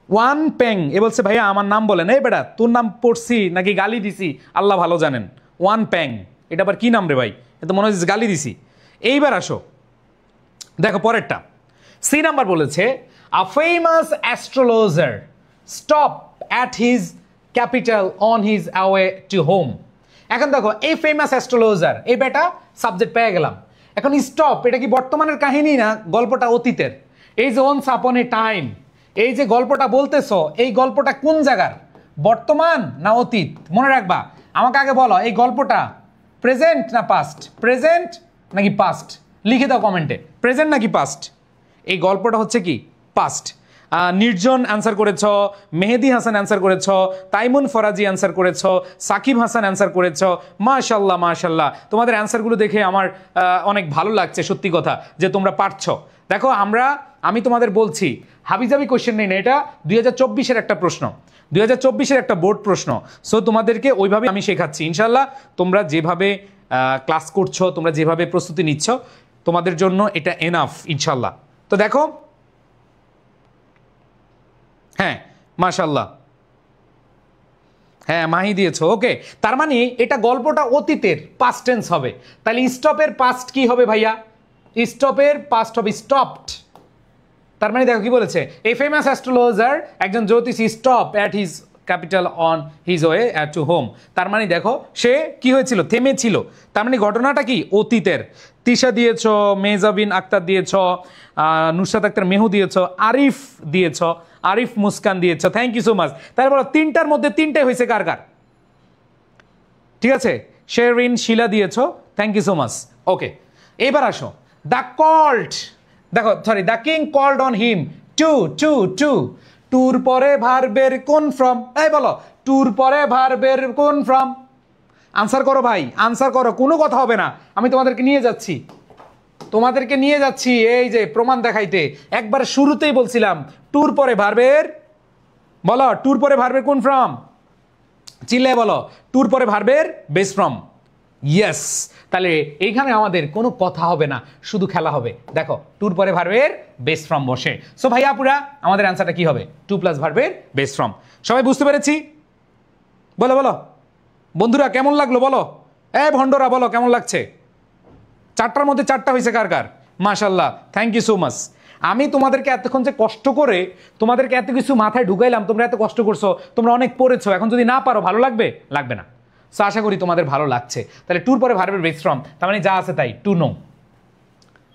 ওয়ান পেং বলছে ভাইয়া আমার নাম বলেন। এই বেটা তোর নাম পড়ছি নাকি গালি দিছি আল্লাহ ভালো জানেন। ওয়ান পেং এটা আবার কি নাম রে ভাই, এটা মনে হচ্ছে গালি দিছি। এইবার আসো দেখো পরেরটা, সি নাম্বার বলেছে A famous astrologer stop at his capital on his way to home. এখন দেখো এই ফেমাস অ্যাস্ট্রোলজার এই বেটা সাবজেক্ট পেয়ে গেলাম। এখন স্টপ এটা কি বর্তমানের কাহিনী না গল্পটা অতীতের? এই যে ওয়ান্স আপন এ টাইম, এই যে গল্পটা বলতেছো এই গল্পটা কোন জায়গার, বর্তমান না অতীত? মনে রাখবা, আমাকে আগে বলো এই গল্পটা প্রেজেন্ট না পাস্ট, প্রেজেন্ট নাকি পাস্ট? লিখে দাও কমেন্টে, প্রেজেন্ট নাকি পাস্ট? এই গল্পটা হচ্ছে কি পাস্ট। নির্জন অ্যান্সার করেছ, মেহেদি হাসান অ্যান্সার করেছ, তাইমুন ফরাজি অ্যান্সার করেছ, সাকিব হাসান অ্যান্সার করেছ। মাশাল্লাহ মাশাল্লাহ, তোমাদের অ্যান্সারগুলো দেখে আমার অনেক ভালো লাগছে, সত্যি কথা যে তোমরা পারছো। দেখো আমি তোমাদের বলছি হাবিজাবি কোয়েশ্চেন নেই না, এটা 2024-এর একটা প্রশ্ন, 2024-এর একটা বোর্ড প্রশ্ন। সো তোমাদেরকে ওইভাবে আমি শেখাচ্ছি ইনশাল্লাহ। তোমরা যেভাবে ক্লাস করছো, তোমরা যেভাবে প্রস্তুতি নিচ্ছ, তোমাদের জন্য এটা এনাফ ইনশাল্লাহ। তো দেখো, হ্যাঁ মাশাল্লাহ, হ্যাঁ মাহি দিয়েছো, ওকে। তার মানে এটা গল্পটা অতীতের, পাস্ট টেন্স হবে। তাহলে স্টপের পাস্ট কি হবে ভাইয়া? স্টপের পাস্ট হবে স্টপড। তার মানে দেখো কি বলেছে, এই ফেমাস অ্যাস্ট্রোলজার একজন জ্যোতিষী stop at his capital on his way to home. তার মানে দেখো সে কি হয়েছিল, থেমেছিল। তার মানে ঘটনাটা কি অতীতের। তিশা দিয়েছ, মেজাবিন আক্তার দিয়েছ, নুসরাত আক্তার মেহু দিয়েছ, আরিফ দিয়েছ, আরিফ মুস্কান দিয়েছ, থ্যাংক ইউ সো মাচ। তারপর তিনটার মধ্যে তিনটে হয়েছে কার কার? ঠিক আছে, শেরিন শিলা দিয়েছ, thank you so much, okay. এবার আসো, দ্য কল্ড, দেখো sorry, the king called on him to to to, টুর পরে ভার্বের কোন ফ্রম? এই বলো, টুর পরে ভার্বের কোন ফ্রম? আনসার করো ভাই, আনসার করো, কোনো কথা হবে না। আমি তোমাদেরকে নিয়ে যাচ্ছি, তোমাদেরকে নিয়ে যাচ্ছি এই যে প্রমাণ দেখাইতে। একবার শুরুতেই বলছিলাম টুর পরে ভার্বের, বলো টুর পরে ভার্বের কোন ফ্রম? চিল্লায় বলো, টুর পরে ভার্বের বেস ফ্রম। ইয়েস, তাহলে এইখানে আমাদের কোনো কথা হবে না, শুধু খেলা হবে। দেখো টুর পরে ভার্বের বেস ফ্রম বসে। সো ভাইয়া পুরা আমাদের অ্যান্সারটা কি হবে? টু প্লাস ভার্বের বেস ফ্রম। সবাই বুঝতে পেরেছি? বলো বলো বন্ধুরা, কেমন লাগলো বলো? ভন্ডরা বলো কেমন লাগছে? চারটার মধ্যে চারটা হয়েছে কার কার? মাশাল্লাহ, থ্যাংক ইউ সো মাচ। আমি তোমাদেরকে এতক্ষণ যে কষ্ট করে তোমাদেরকে এত কিছু মাথায় ঢুকাইলাম, তোমরা এত কষ্ট করছো, তোমরা অনেক পড়েছো, এখন যদি না পারো ভালো লাগবে? লাগবে না। সো আশা করি তোমাদের ভালো লাগছে। তাহলে টুর পরে ভার্বের বেস ফ্রম, তার মানে যা আছে তাই, টু নো।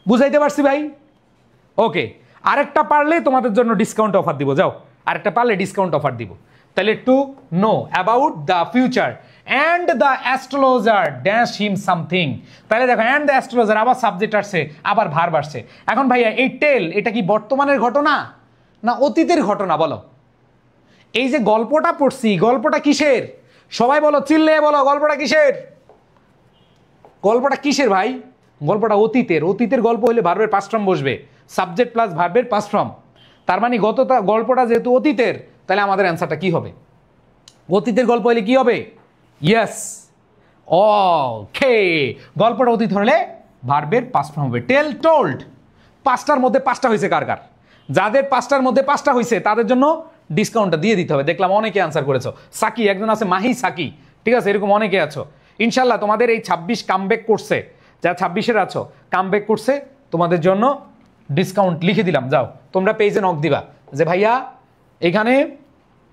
বুঝাইতে পারছি ভাই? ওকে, আরেকটা পারলে তোমাদের জন্য ডিসকাউন্ট অফার দিব, যাও আরেকটা পারলে ডিসকাউন্ট অফার দিব। তাহলে to know about the future and the astrologer dash him something. তাহলে দেখো অ্যান্ড দ্য অ্যাস্ট্রোলজার, আবার সাবজেক্ট আসছে, আবার ভার্ব আসছে। এখন ভাইয়া এই টেল, এটা কি বর্তমানের ঘটনা না অতীতের ঘটনা? বলো, এই যে গল্পটা পড়ছি, গল্পটা কিসের? সবাই বলো, চিল্লে বলো, গল্পটা কিসের? গল্পটা কিসের ভাই? গল্পটা অতীতের। অতীতের গল্প হলে ভার্বের পাস্ট ফর্ম বসবে, সাবজেক্ট প্লাস ভার্বের পাস্ট ফর্ম। তার মানে গল্পটা যেহেতু অতীতের, তাহলে আমাদের অ্যান্সারটা কি হবে? অতীতের গল্প হলে কি হবে? ইয়েস, ওকে। গল্পটা অতীত হলে ভার্বের পাস্ট ফর্ম হবে। টেল টোল্ড, পাঁচটার মধ্যে পাঁচটা হয়েছে কার কার? যাদের পাঁচটার মধ্যে পাঁচটা হয়েছে তাদের জন্য ডিসকাউন্টটা দিয়ে দিতে হবে। দেখলাম অনেকে অ্যান্সার করেছো। সাকি একজন আছে, মাহি সাকি, ঠিক আছে, এরকম অনেকে আছো। ইনশাল্লাহ তোমাদের এই 26 কামব্যাক করছে, যারা 26-এর আছো কামব্যাক করছে, তোমাদের জন্য ডিসকাউন্ট লিখে দিলাম। যাও তোমরা পেজে নক দিবা যে ভাইয়া এখানে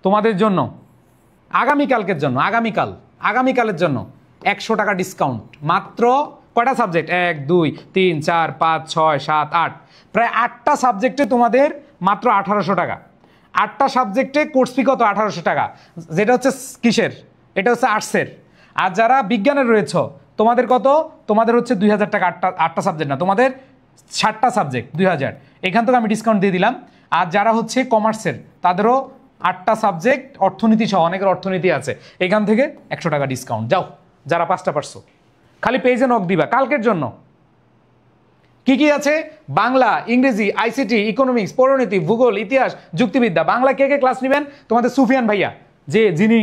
তোমাদের জন্য আগামীকালের জন্য 100 টাকা ডিসকাউন্ট। মাত্র কয়টা সাবজেক্ট? 1 2 3 4 5 6 7 8, প্রায় 8টা সাবজেক্টে তোমাদের মাত্র 1800 টাকা। 8টা সাবজেক্টে কোর্স ফি কত? 1800 টাকা। যেটা হচ্ছে কিসের? এটা হচ্ছে আর্টসের। আর যারা বিজ্ঞানের রয়েছে তোমাদের কত? তোমাদের হচ্ছে 2000 টাকা। 8টা সাবজেক্ট না, তোমাদের 60টা সাবজেক্ট 2000। এখান থেকে আমি ডিসকাউন্ট দিয়ে দিলাম। আর যারা হচ্ছে কমার্সের তাদেরও 8টা সাবজেক্ট, অর্থনীতি সহ, অনেকের অর্থনীতি আছে, এখান থেকে 100 টাকা ডিসকাউন্ট। যাও যারা 5টা পারছো, খালি পেজে নক দিবা কালকের জন্য। কি কি আছে? বাংলা, ইংরেজি, আইসিটি, ইকোনমিক্স, পরিণতি, ভূগোল, ইতিহাস, যুক্তিবিদ্যা। বাংলা কে কে ক্লাস নেবেন? তোমাদের সুফিয়ান ভাইয়া, যিনি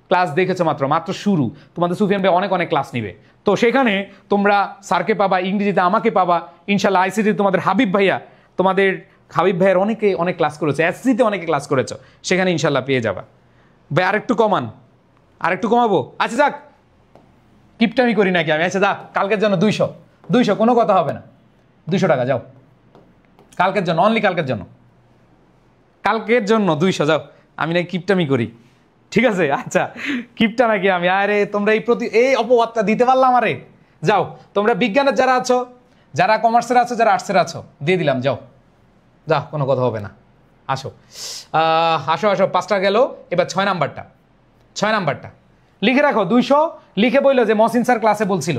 ক্লাস দেখেছো মাত্র শুরু, তোমাদের সুফিয়ান ভাই অনেক ক্লাস নিবে। তো সেখানে তোমরা স্যারকে পাবা, ইংরেজিতে আমাকে পাবা ইনশাল্লাহ। আইসিটি তোমাদের হাবিব ভাইয়া, তোমাদের হাবিব ভাইয়ের অনেক ক্লাস করেছে, এসসিতে অনেকে ক্লাস করেছো, সেখানে ইনশাল্লাহ পেয়ে যাবা। ভাই আরেকটু কমান, আরেকটু কমাবো? আচ্ছা যাক, কিপটামি করি নাকি আমি? আচ্ছা যাক, কালকের জন্য 200, কোনো কথা হবে না, 200 টাকা। যাও কালকের জন্য, অনলি কালকের জন্য। কালকের জন্য 200 যাও, আমি নাকি কিপটামি করি, ঠিক আছে? আচ্ছা কিপটা নাকি আমি? আরে তোমরা এই অপবাদটা দিতে পারলাম, আরে যাও তোমরা বিজ্ঞানের যারা আছো, যারা কমার্সের আছো, যারা আর্টসের আছো, দিয়ে দিলাম, যাও যা, কোনো কথা হবে না, আসো আসো আসো। 5টা গেল, এবার 6 নাম্বারটা, 6 নাম্বারটা লিখে রাখো। 200 লিখে বললো যে মহসিন স্যার ক্লাসে বলছিল।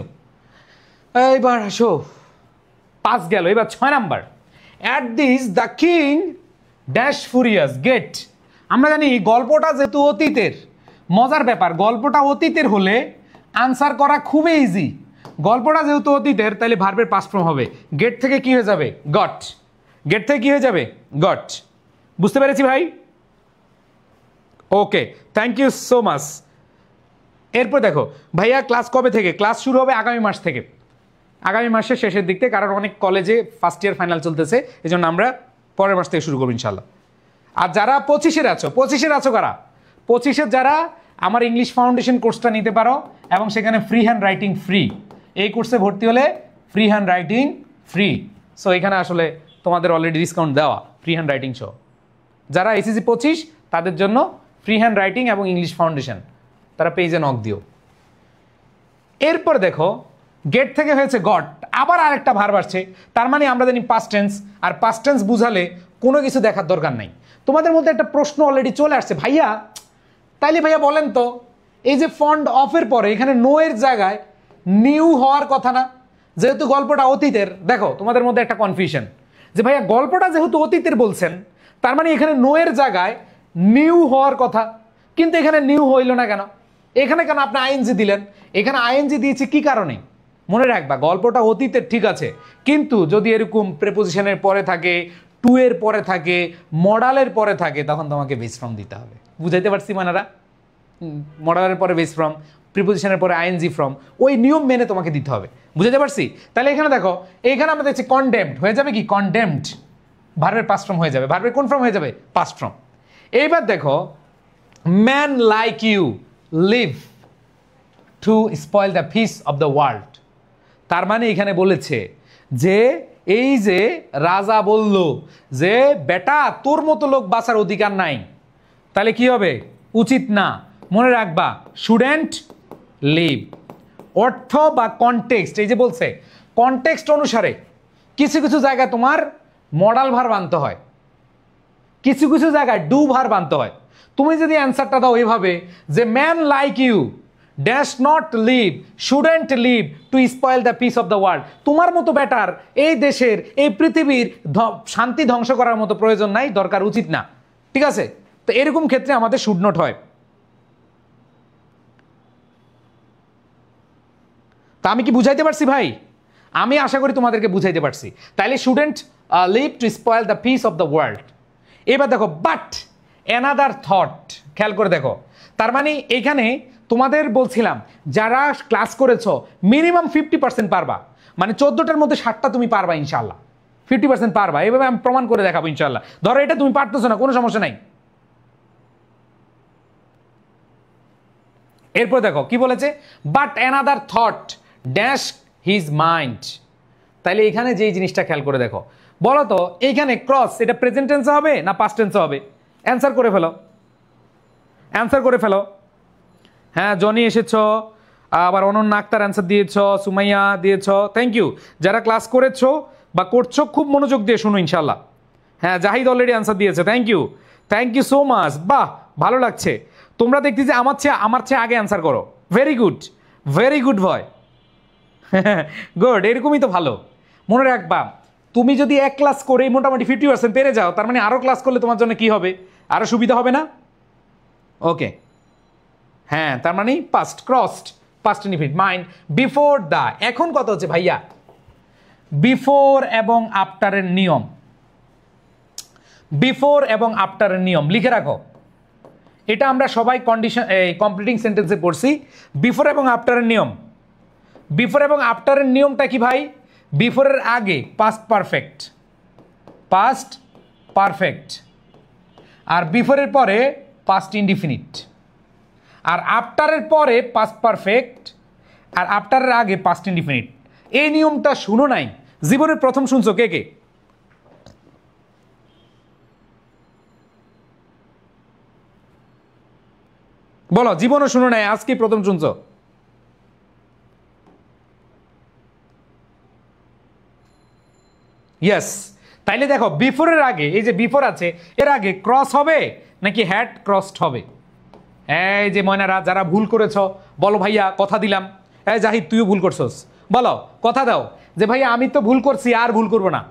এইবার আসো, 5 গেল, এবার 6 number. At this the king dash furious get. আমরা জানি গল্পটা যেহেতু অতীতের, মজার ব্যাপার, গল্পটা অতীতের হলে আনসার করা খুবই ইজি। গল্পটা যেহেতু অতীতের, তাহলে ভার্বের পাস্ট ফর্ম হবে। গেট থেকে কি হয়ে যাবে? গট। গেট থেকে কি হয়ে যাবে? গট। বুঝতে পেরেছি ভাই? ওকে, থ্যাংক ইউ সো মাচ। এরপর দেখো ভাইয়া ক্লাস কবে থেকে? ক্লাস শুরু হবে আগামী মাস থেকে, আগামী মাসের শেষের দিক থেকে, কারণ অনেক কলেজে ফার্স্ট ইয়ার ফাইনাল চলতেছে, এই জন্য আমরা পরের মাস থেকে শুরু করবো ইনশাল্লাহ। আর যারা 25-এর আছো, 25-এর আছো কারা? 25-এর যারা আমার ইংলিশ ফাউন্ডেশন কোর্সটা নিতে পারো, এবং সেখানে ফ্রি হ্যান্ড রাইটিং ফ্রি। এই কোর্সে ভর্তি হলে free hand writing free. So এখানে আসলে তোমাদের অলরেডি ডিসকাউন্ট দেওয়া, ফ্রি হ্যান্ড রাইটিং সহ। যারা এসএসসি 25 তাদের জন্য ফ্রি হ্যান্ড রাইটিং এবং ইংলিশ ফাউন্ডেশন, তারা পেজে নক দিও। এরপর দেখো গেট থেকে হয়েছে গট, আবার আরেকটা ভার্ব আসছে। তার মানে আমরা জানি পাস্ট টেন্স, আর পাস্ট টেন্স বুঝালে কোনো কিছু দেখার দরকার নাই। তোমাদের মধ্যে একটা প্রশ্ন অলরেডি চলে আসছে, ভাইয়া তাইলে ভাইয়া বলেন তো, এই যে ফন্ড অফের পরে এখানে নো এর জায়গায় নিউ হওয়ার কথা না? যেহেতু গল্পটা অতীতের, দেখো তোমাদের মধ্যে একটা কনফিউশন যে ভাইয়া গল্পটা যেহেতু অতীতের বলছেন, তার মানে এখানে নো এর জায়গায় নিউ হওয়ার কথা, কিন্তু এখানে নিউ হইল না কেন? এখানে কেন আপনি আইএনজি দিলেন? এখানে আইএনজি দিয়েছি কি কারণে? মনে রাখবা গল্পটা অতীতের ঠিক আছে, কিন্তু যদি এরকম প্রেপোজিশনের পরে থাকে, টু এর পরে থাকে, মডালের পরে থাকে, তখন তোমাকে বেস ফর্ম দিতে হবে। বুঝাইতে পারছি মানারা? মডালের পরে বেস ফর্ম, প্রিপোজিশনের পরে আইএনজি ফর্ম, ওই নিয়ম মেনে তোমাকে দিতে হবে। বুঝাইতে পারছি? তাহলে এখানে দেখো, এইখানে আমরা দেখছি কনডেমড হয়ে যাবে কি? কনডেমড ভার্বের পাস্ট ফর্ম হয়ে যাবে। ভার্বের কোন ফর্ম হয়ে যাবে? Past form. এইবার দেখো man like you live to spoil the peace of the world. তার মানে এখানে বলেছে যে এই যে রাজা বলল যে বেটা তোর মতো লোক বাঁচার অধিকার নাই, তাহলে কি হবে? উচিত না। মনে রাখবা শুডেন্ট লিভ। অর্থ বা কনটেক্সট, এই যে বলছে কনটেক্সট অনুসারে কিছু কিছু জায়গায় তোমার মডাল ভার্ব আনতে হয়, কিছু কিছু জায়গায় ডু ভার্ব আনতে হয়। তুমি যদি অ্যান্সারটা দাও এভাবে যে man like you dash not live, shouldn't live to spoil the peace of the world, তোমার মতো বেটার এই দেশের, এই পৃথিবীর শান্তি ধ্বংস করার মতো প্রয়োজন নাই, দরকার উচিত না। ঠিক আছে? তো এরকম ক্ষেত্রে আমাদের শুড নট হয়। তা আমি কি বুঝাইতে পারছি ভাই? আমি আশা করি তোমাদেরকে বুঝাইতে পারছি। তাইলে shouldn't live to spoil the peace of the world. এবার দেখো বাট অ্যানাদার থট, খেয়াল করে দেখো। তার মানে এখানে তোমাদের বলছিলাম যারা ক্লাস করেছো মিনিমাম 50% পারবা, মানে 14টার মধ্যে 7টা তুমি পারবা ইনশাল্লাহ, 50% পারবা। এভাবে আমি প্রমাণ করে দেখাবো ইনশাল্লাহ। ধরো এটা তুমি পারতেছো না, কোনো সমস্যা নাই। এরপর দেখো কি বলেছে, but another thought dash his mind. তাইলে এখানে যে জিনিসটা খেয়াল করে দেখো, বলো তো এইখানে ক্রস এটা প্রেজেন্ট টেন্সে হবে না পাস্ট টেন্সে হবে? অ্যান্সার করে ফেলো, অ্যান্সার করে ফেলো। হ্যাঁ জনি এসেছো, আবার অনন্য আক্তার অ্যান্সার দিয়েছো, সুমাইয়া দিয়েছো, থ্যাংক ইউ। যারা ক্লাস করেছো বা করছো খুব মনোযোগ দিয়ে শুনো ইনশাল্লাহ। হ্যাঁ জাহিদ অলরেডি অ্যান্সার দিয়েছে, থ্যাংক ইউ সো মাচ। বাহ ভালো লাগছে, তোমরা দেখতেছি আমার চেয়ে আগে অ্যান্সার করো। ভেরি গুড ভয়। গুড, এরকমই তো ভালো। মনে রাখবা তুমি যদি এক ক্লাস করে মোটামুটি 50% পেরে যাও, তার মানে আরও ক্লাস করলে তোমার জন্য কি হবে? আরও সুবিধা হবে না? ওকে হ্যাঁ, তার মানে past crossed, past indefinite mind before the. এখন কথা হচ্ছে ভাইয়া বিফোর এবং আফটারের নিয়ম, বিফোর এবং আফটারের নিয়ম লিখে রাখো। এটা আমরা সবাই কমপ্লিটিং সেন্টেন্সে পড়ছি। বিফোর এবং আফটারের নিয়ম, বিফোর এবং আফটারের নিয়মটা কি ভাই? বিফোরের আগে পাস্ট পারফেক্ট, আর বিফোরের পরে পাস্ট ইনডিফিনিট, আর আফটারের পরে পাস্ট পারফেক্ট, আর আফটারের আগে পাস্ট ইনডিফিনিট। এই নিয়মটা শুনো নাই? জীবনের প্রথম শুনছো কে কে? বলো, জীবনও শুনো নাই, আজকে প্রথম শুনছো? ইয়েস। তাইলে দেখো বিফোরের আগে, এই যে বিফোর আছে এর আগে ক্রস হবে নাকি হ্যাড ক্রসড হবে? এই যে ময়নারা যারা ভুল করেছ বলো ভাইয়া কথা দিলাম। এই জাহিদ তুইও ভুল করছস, বলো কথা দাও যে ভাইয়া আমি তো ভুল করছি আর ভুল করবো না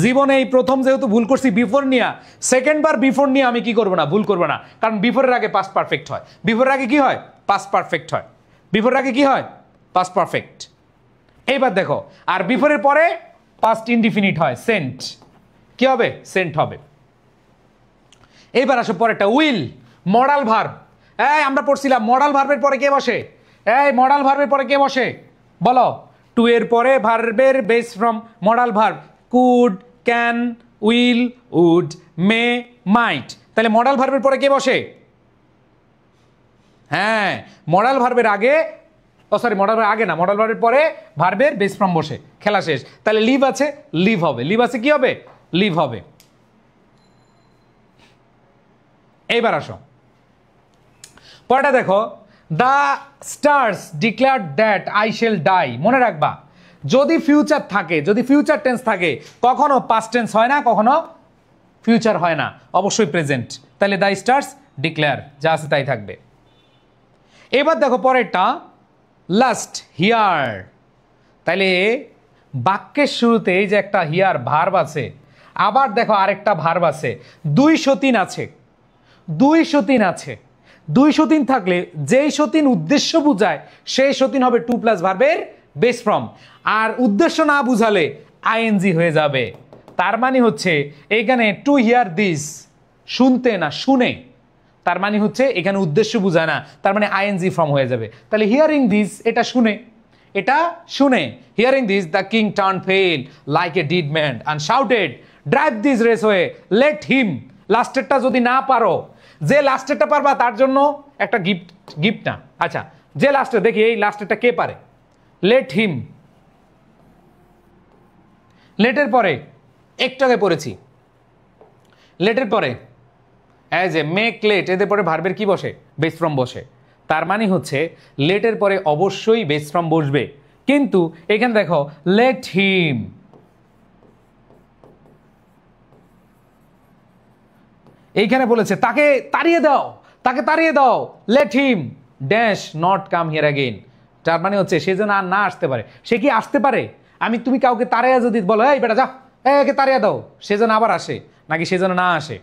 জীবনে, এই প্রথম যেহেতু ভুল করছি বিফোর নিয়ে, সেকেন্ড বার বিফোর নিয়ে আমি কি করবো না, ভুল করবো না, কারণ বিফোরের আগে পাস্ট পারফেক্ট হয়। বিফোরের আগে কি হয়? পাস্ট পারফেক্ট হয়। বিফোরের আগে কি হয়? Past perfect. এইবার দেখো, আর বিফোরের পরে পাস্ট ইনডিফিনিট হয়, সেন্ট। কি হবে? সেন্ট হবে। এইবার আসো পরেরটা, উইল, মডাল ভার্ব। এই আমরা পড়ছিলাম মডাল ভার্বের পরে কে বসে? এই মডাল ভার্বের পরে কে বসে বলো? টু এর পরে ভার্বের base from modal verb, could, can, will, would, may, might. তাহলে মডাল ভার্বের পরে কে বসে? হ্যাঁ, মডাল ভার্বের আগে, ও সরি মডাল ভার্বের আগে না, মডাল ভার্বের পরে ভার্বের বেস ফ্রম বসে, খেলা শেষ। তাহলে লিভ আছে, লিভ হবে। লিভ আছে, কি হবে? লিভ হবে। এইবার আসো পরেটা দেখো, the stars declared that I shall die. মনে রাখবা, যদি ফিউচার থাকে, যদি ফিউচার টেন্স থাকে, কখনো পাস্ট টেন্স হয় না, কখনো ফিউচার হয় না, অবশ্যই প্রেজেন্ট। তাহলে দ্য স্টার্স ডিক্লেয়ার, যা আছে তাই থাকবে। এবার দেখো পরেরটা, লাস্ট, হিয়ার। তাইলে বাক্যের শুরুতে এই যে একটা হিয়ার ভার্ব আছে, আবার দেখো আরেকটা ভার্ব আছে, 203 আছে, 203 আছে। 203 থাকলে যেই সতীন উদ্দেশ্য বুঝায় সেই সতীন হবে টু প্লাস ভার্বের বেস ফ্রম, আর উদ্দেশ্য না বুঝালে আইএনজি হয়ে যাবে। তার মানে হচ্ছে এখানে টু হিয়ার দিস, শুনতে না শুনে, তার মানে হচ্ছে এখানে উদ্দেশ্য বুঝায় না, তার মানে আইএনজি ফর্ম হয়ে যাবে। তাহলে হিয়ারিং দিস, এটা শুনে, এটা শুনে, hearing this the king turn pale like a dead man and shouted drive this rascal away let him. লাস্টেরটা যদি না পারো, যে লাস্টেরটা পারবা তার জন্য একটা গিফট, গিফট না, আচ্ছা যে লাস্টে, দেখি এই লাস্টেরটা কে পারে, লেট হিম। লেটের পরে একটু আগে পড়েছি, লেটের পরে অ্যাজ এ, মেক, লেট, এদের পরে ভার্বের কি বসে? বেস ফ্রম বসে। তার মানে হচ্ছে লেটের পরে অবশ্যই বেস ফ্রম বসবে, কিন্তু এখানে দেখো লেট হিম, এইখানে বলেছে তাকে তাড়িয়ে দাও, তাকে তাড়িয়ে দাও, let him dash not come here again. তার মানে হচ্ছে সে যেন আর না আসতে পারে। সে কি আসতে পারে? তুমি কাউকে তাড়িয়ে যদি বলো এই বেটা যা, একে তাড়িয়ে দাও, সে যেন আবার আসে, নাকি সে যেন না আসে?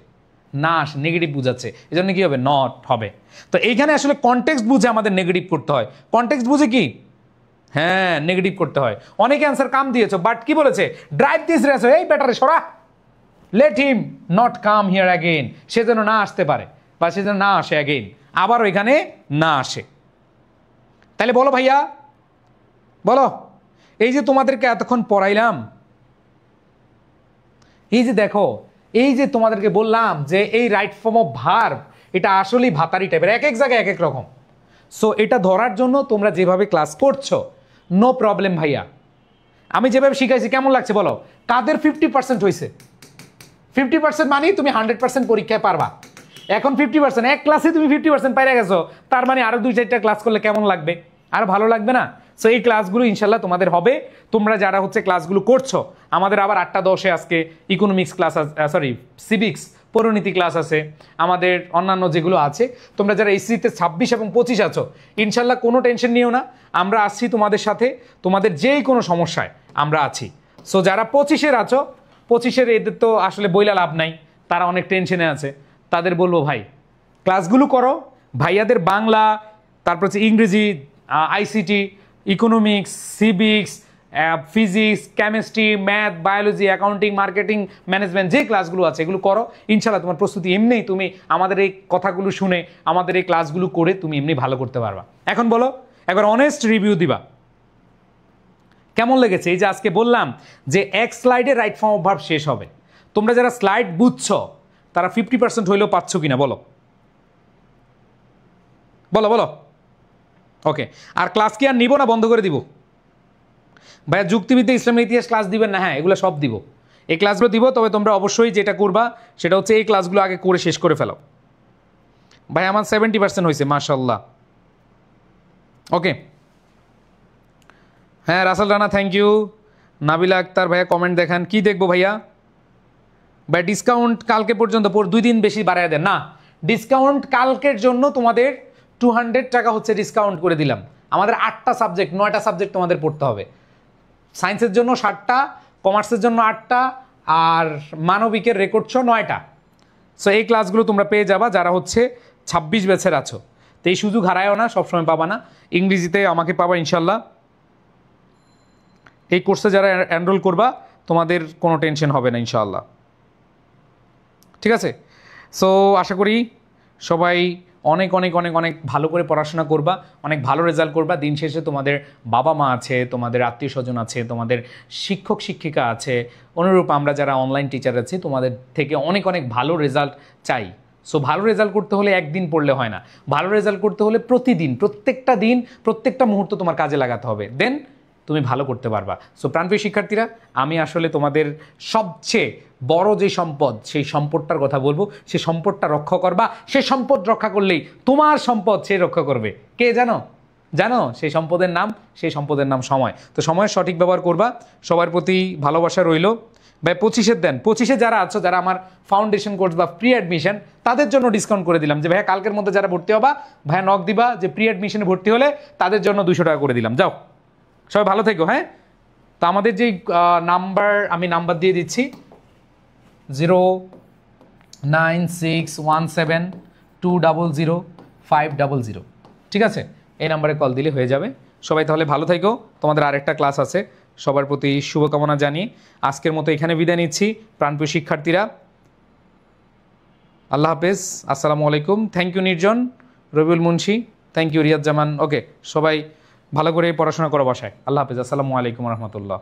না আসে, নেগেটিভ বুঝাচ্ছে, এই জন্য কি হবে? নট হবে। তো এইখানে আসলে কনটেক্সট বুঝে আমাদের নেগেটিভ করতে হয়। কনটেক্সট বুঝে কি? হ্যাঁ, নেগেটিভ করতে হয়। অনেকে অ্যান্সার কাম দিয়েছো, বাট কি বলেছে? ড্রাইভ দিস রেস, এই বেটারে সরা, let him not come here again, সে যেন না আসতে পারে, বা সে যেন না আসে অ্যাগেইন, আবার ওইখানে না আসে। তাহলে বলো ভাইয়া, বলো, এই যে তোমাদেরকে এতক্ষণ পড়াইলাম, এই যে দেখো, এই যে তোমাদেরকে বললাম যে এই রাইট ফর্ম অফ ভার্ব, এটা আসলেই ভাতারি টাইপের, এক এক জায়গায় এক এক রকম। সো এটা ধরার জন্য তোমরা যেভাবে ক্লাস করছো, নো প্রবলেম ভাইয়া। আমি যেভাবে শিখাইছি কেমন লাগছে বলো? কাদের 50% হয়েছে? 50% মানে তুমি 100% পরীক্ষায় পারবা। এখন 50%, এক ক্লাসে তুমি 50% পাইরা গেছো, তার মানে আরো 2-4টা ক্লাস করলে কেমন লাগবে? আরো ভালো লাগবে না? সো এই ক্লাসগুলো ইনশাল্লাহ তোমাদের হবে। তোমরা যারা হচ্ছে ক্লাসগুলো করছো, আমাদের আবার 8টা 10-এ আজকে economics class, sorry civics, Parineeti class আছে, আমাদের অন্যান্য যেগুলো আছে। তোমরা যারা এসসিতে 26 এবং 25 আছো, ইনশাল্লাহ কোনো টেনশন নিও না, আমরা আসছি তোমাদের সাথে, তোমাদের যেই কোনো সমস্যায় আমরা আছি। সো যারা 25-এর আছো, 25-এর এদের তো আসলে বইলা লাভ নাই, তারা অনেক টেনশনে আছে, তাদের বলবো ভাই ক্লাসগুলো করো। ভাইয়াদের বাংলা, তারপর হচ্ছে ইংরেজি, ICT, economics, civics, physics, chemistry, math, biology, accounting, marketing, management, যে ক্লাসগুলো আছে এগুলো করো। ইনশাল্লাহ তোমার প্রস্তুতি এমনিই, তুমি আমাদের এই কথাগুলো শুনে, আমাদের এই ক্লাসগুলো করে তুমি এমনি ভালো করতে পারবা। এখন বলো, একবার অনেস্ট রিভিউ দিবা, কেমন লেগেছে? এই যে আজকে বললাম যে এক স্লাইডে রাইট ফর্ম অফ ভার্ব শেষ হবে। তোমরা যারা স্লাইড বুঝছো তারা 50% হইলেও পাচ্ছ কিনা বলো, বলো বলো। ওকে, আর ক্লাস কি আর নিব না বন্ধ করে দিব? ভাইয়া যুক্তিবিদ্যা, ইসলামের ইতিহাস ক্লাস দিবেন না? হ্যাঁ, এগুলো সব দিব, এই ক্লাসগুলো দিব। তবে তোমরা অবশ্যই যেটা করবা সেটা হচ্ছে এই ক্লাসগুলো আগে করে শেষ করে ফেলো। ভাই আমার 70% হয়েছে, মাশাল্লাহ। ওকে, হ্যাঁ রাসেল রানা থ্যাংক ইউ। নাবিলা আক্তার ভাইয়া কমেন্ট দেখান, কি দেখবো ভাইয়া? ভাই ডিসকাউন্ট কালকে পর্যন্ত, 2 দিন বেশি বাড়ায় দেন না। ডিসকাউন্ট কালকের জন্য তোমাদের 200 টাকা হচ্ছে ডিসকাউন্ট করে দিলাম। আমাদের 8টা সাবজেক্ট, 9টা সাবজেক্ট তোমাদের পড়তে হবে। সায়েন্সের জন্য 7টা, কমার্সের জন্য 8টা, আর মানবিকের রেকর্ড 9টা। সো এই ক্লাসগুলো তোমরা পেয়ে যাবা যারা হচ্ছে 26 ব্যাচের আছো। তো এই সুযোগ হারায়ও না, সবসময় পাবা না। ইংরেজিতে আমাকে পাবা ইনশাল্লাহ। এই কোর্সে যারা এনরোল করবা তোমাদের কোনো টেনশন হবে না ইনশাআল্লাহ, ঠিক আছে? সো আশা করি সবাই অনেক অনেক অনেক অনেক ভালো করে পড়াশোনা করবা, অনেক ভালো রেজাল্ট করবা। দিন শেষে তোমাদের বাবা মা আছে, তোমাদের আত্মীয় স্বজন আছে, তোমাদের শিক্ষক শিক্ষিকা আছে, অনুরূপ আমরা যারা অনলাইন টিচার আছি তোমাদের থেকে অনেক অনেক ভালো রেজাল্ট চাই। সো ভালো রেজাল্ট করতে হলে একদিন পড়লে হয় না, ভালো রেজাল্ট করতে হলে প্রতিদিন, প্রত্যেকটা দিন, প্রত্যেকটা মুহূর্ত তোমার কাজে লাগাতে হবে, দেন তুমি ভালো করতে পারবা। সো প্রাণপ্রিয় শিক্ষার্থীরা, আমি আসলে তোমাদের সবচেয়ে বড় যে সম্পদ, সেই সম্পদটার কথা বলবো। সে সম্পদটা রক্ষা করবা, সে সম্পদ রক্ষা করলেই তোমার সম্পদ সে রক্ষা করবে। কে জানো? জানো সেই সম্পদের নাম? সেই সম্পদের নাম সময়। তো সময়ের সঠিক ব্যবহার করবা। সবার প্রতি ভালোবাসা রইল। ভাই 25-এর দেন, 25-এ যারা আছো, যারা আমার ফাউন্ডেশন কোর্স বা প্রি অ্যাডমিশন, তাদের জন্য ডিসকাউন্ট করে দিলাম যে ভাইয়া কালকের মধ্যে যারা ভর্তি হবা ভাইয়া নক দিবা যে প্রি অ্যাডমিশনে ভর্তি হলে তাদের জন্য 200 টাকা করে দিলাম। যাও সবাই ভালো থেকো। হ্যাঁ, তো আমাদের যে নাম্বার, আমি নাম্বার দিয়ে দিচ্ছি 09617200500, ঠিক আছে? এই নাম্বারে কল দিলে হয়ে যাবে। সবাই তাহলে ভালো থেকো, তোমাদের আরেকটা ক্লাস আছে। সবার প্রতি শুভকামনা জানিয়ে আজকের মতো এখানে বিদায় নিচ্ছি। প্রাণপ্রিয় শিক্ষার্থীরা, আল্লাহ হাফেজ, আসসালামু আলাইকুম। থ্যাংক ইউ নির্জন, রবিউল মুন্সি, থ্যাংক ইউ রিয়াদ জামান। ওকে, সবাই ভালো করে পড়াশোনা করো বাসায়। আল্লাহ হাফেজ, আসসালামু আলাইকুম রহমতুল্লাহ।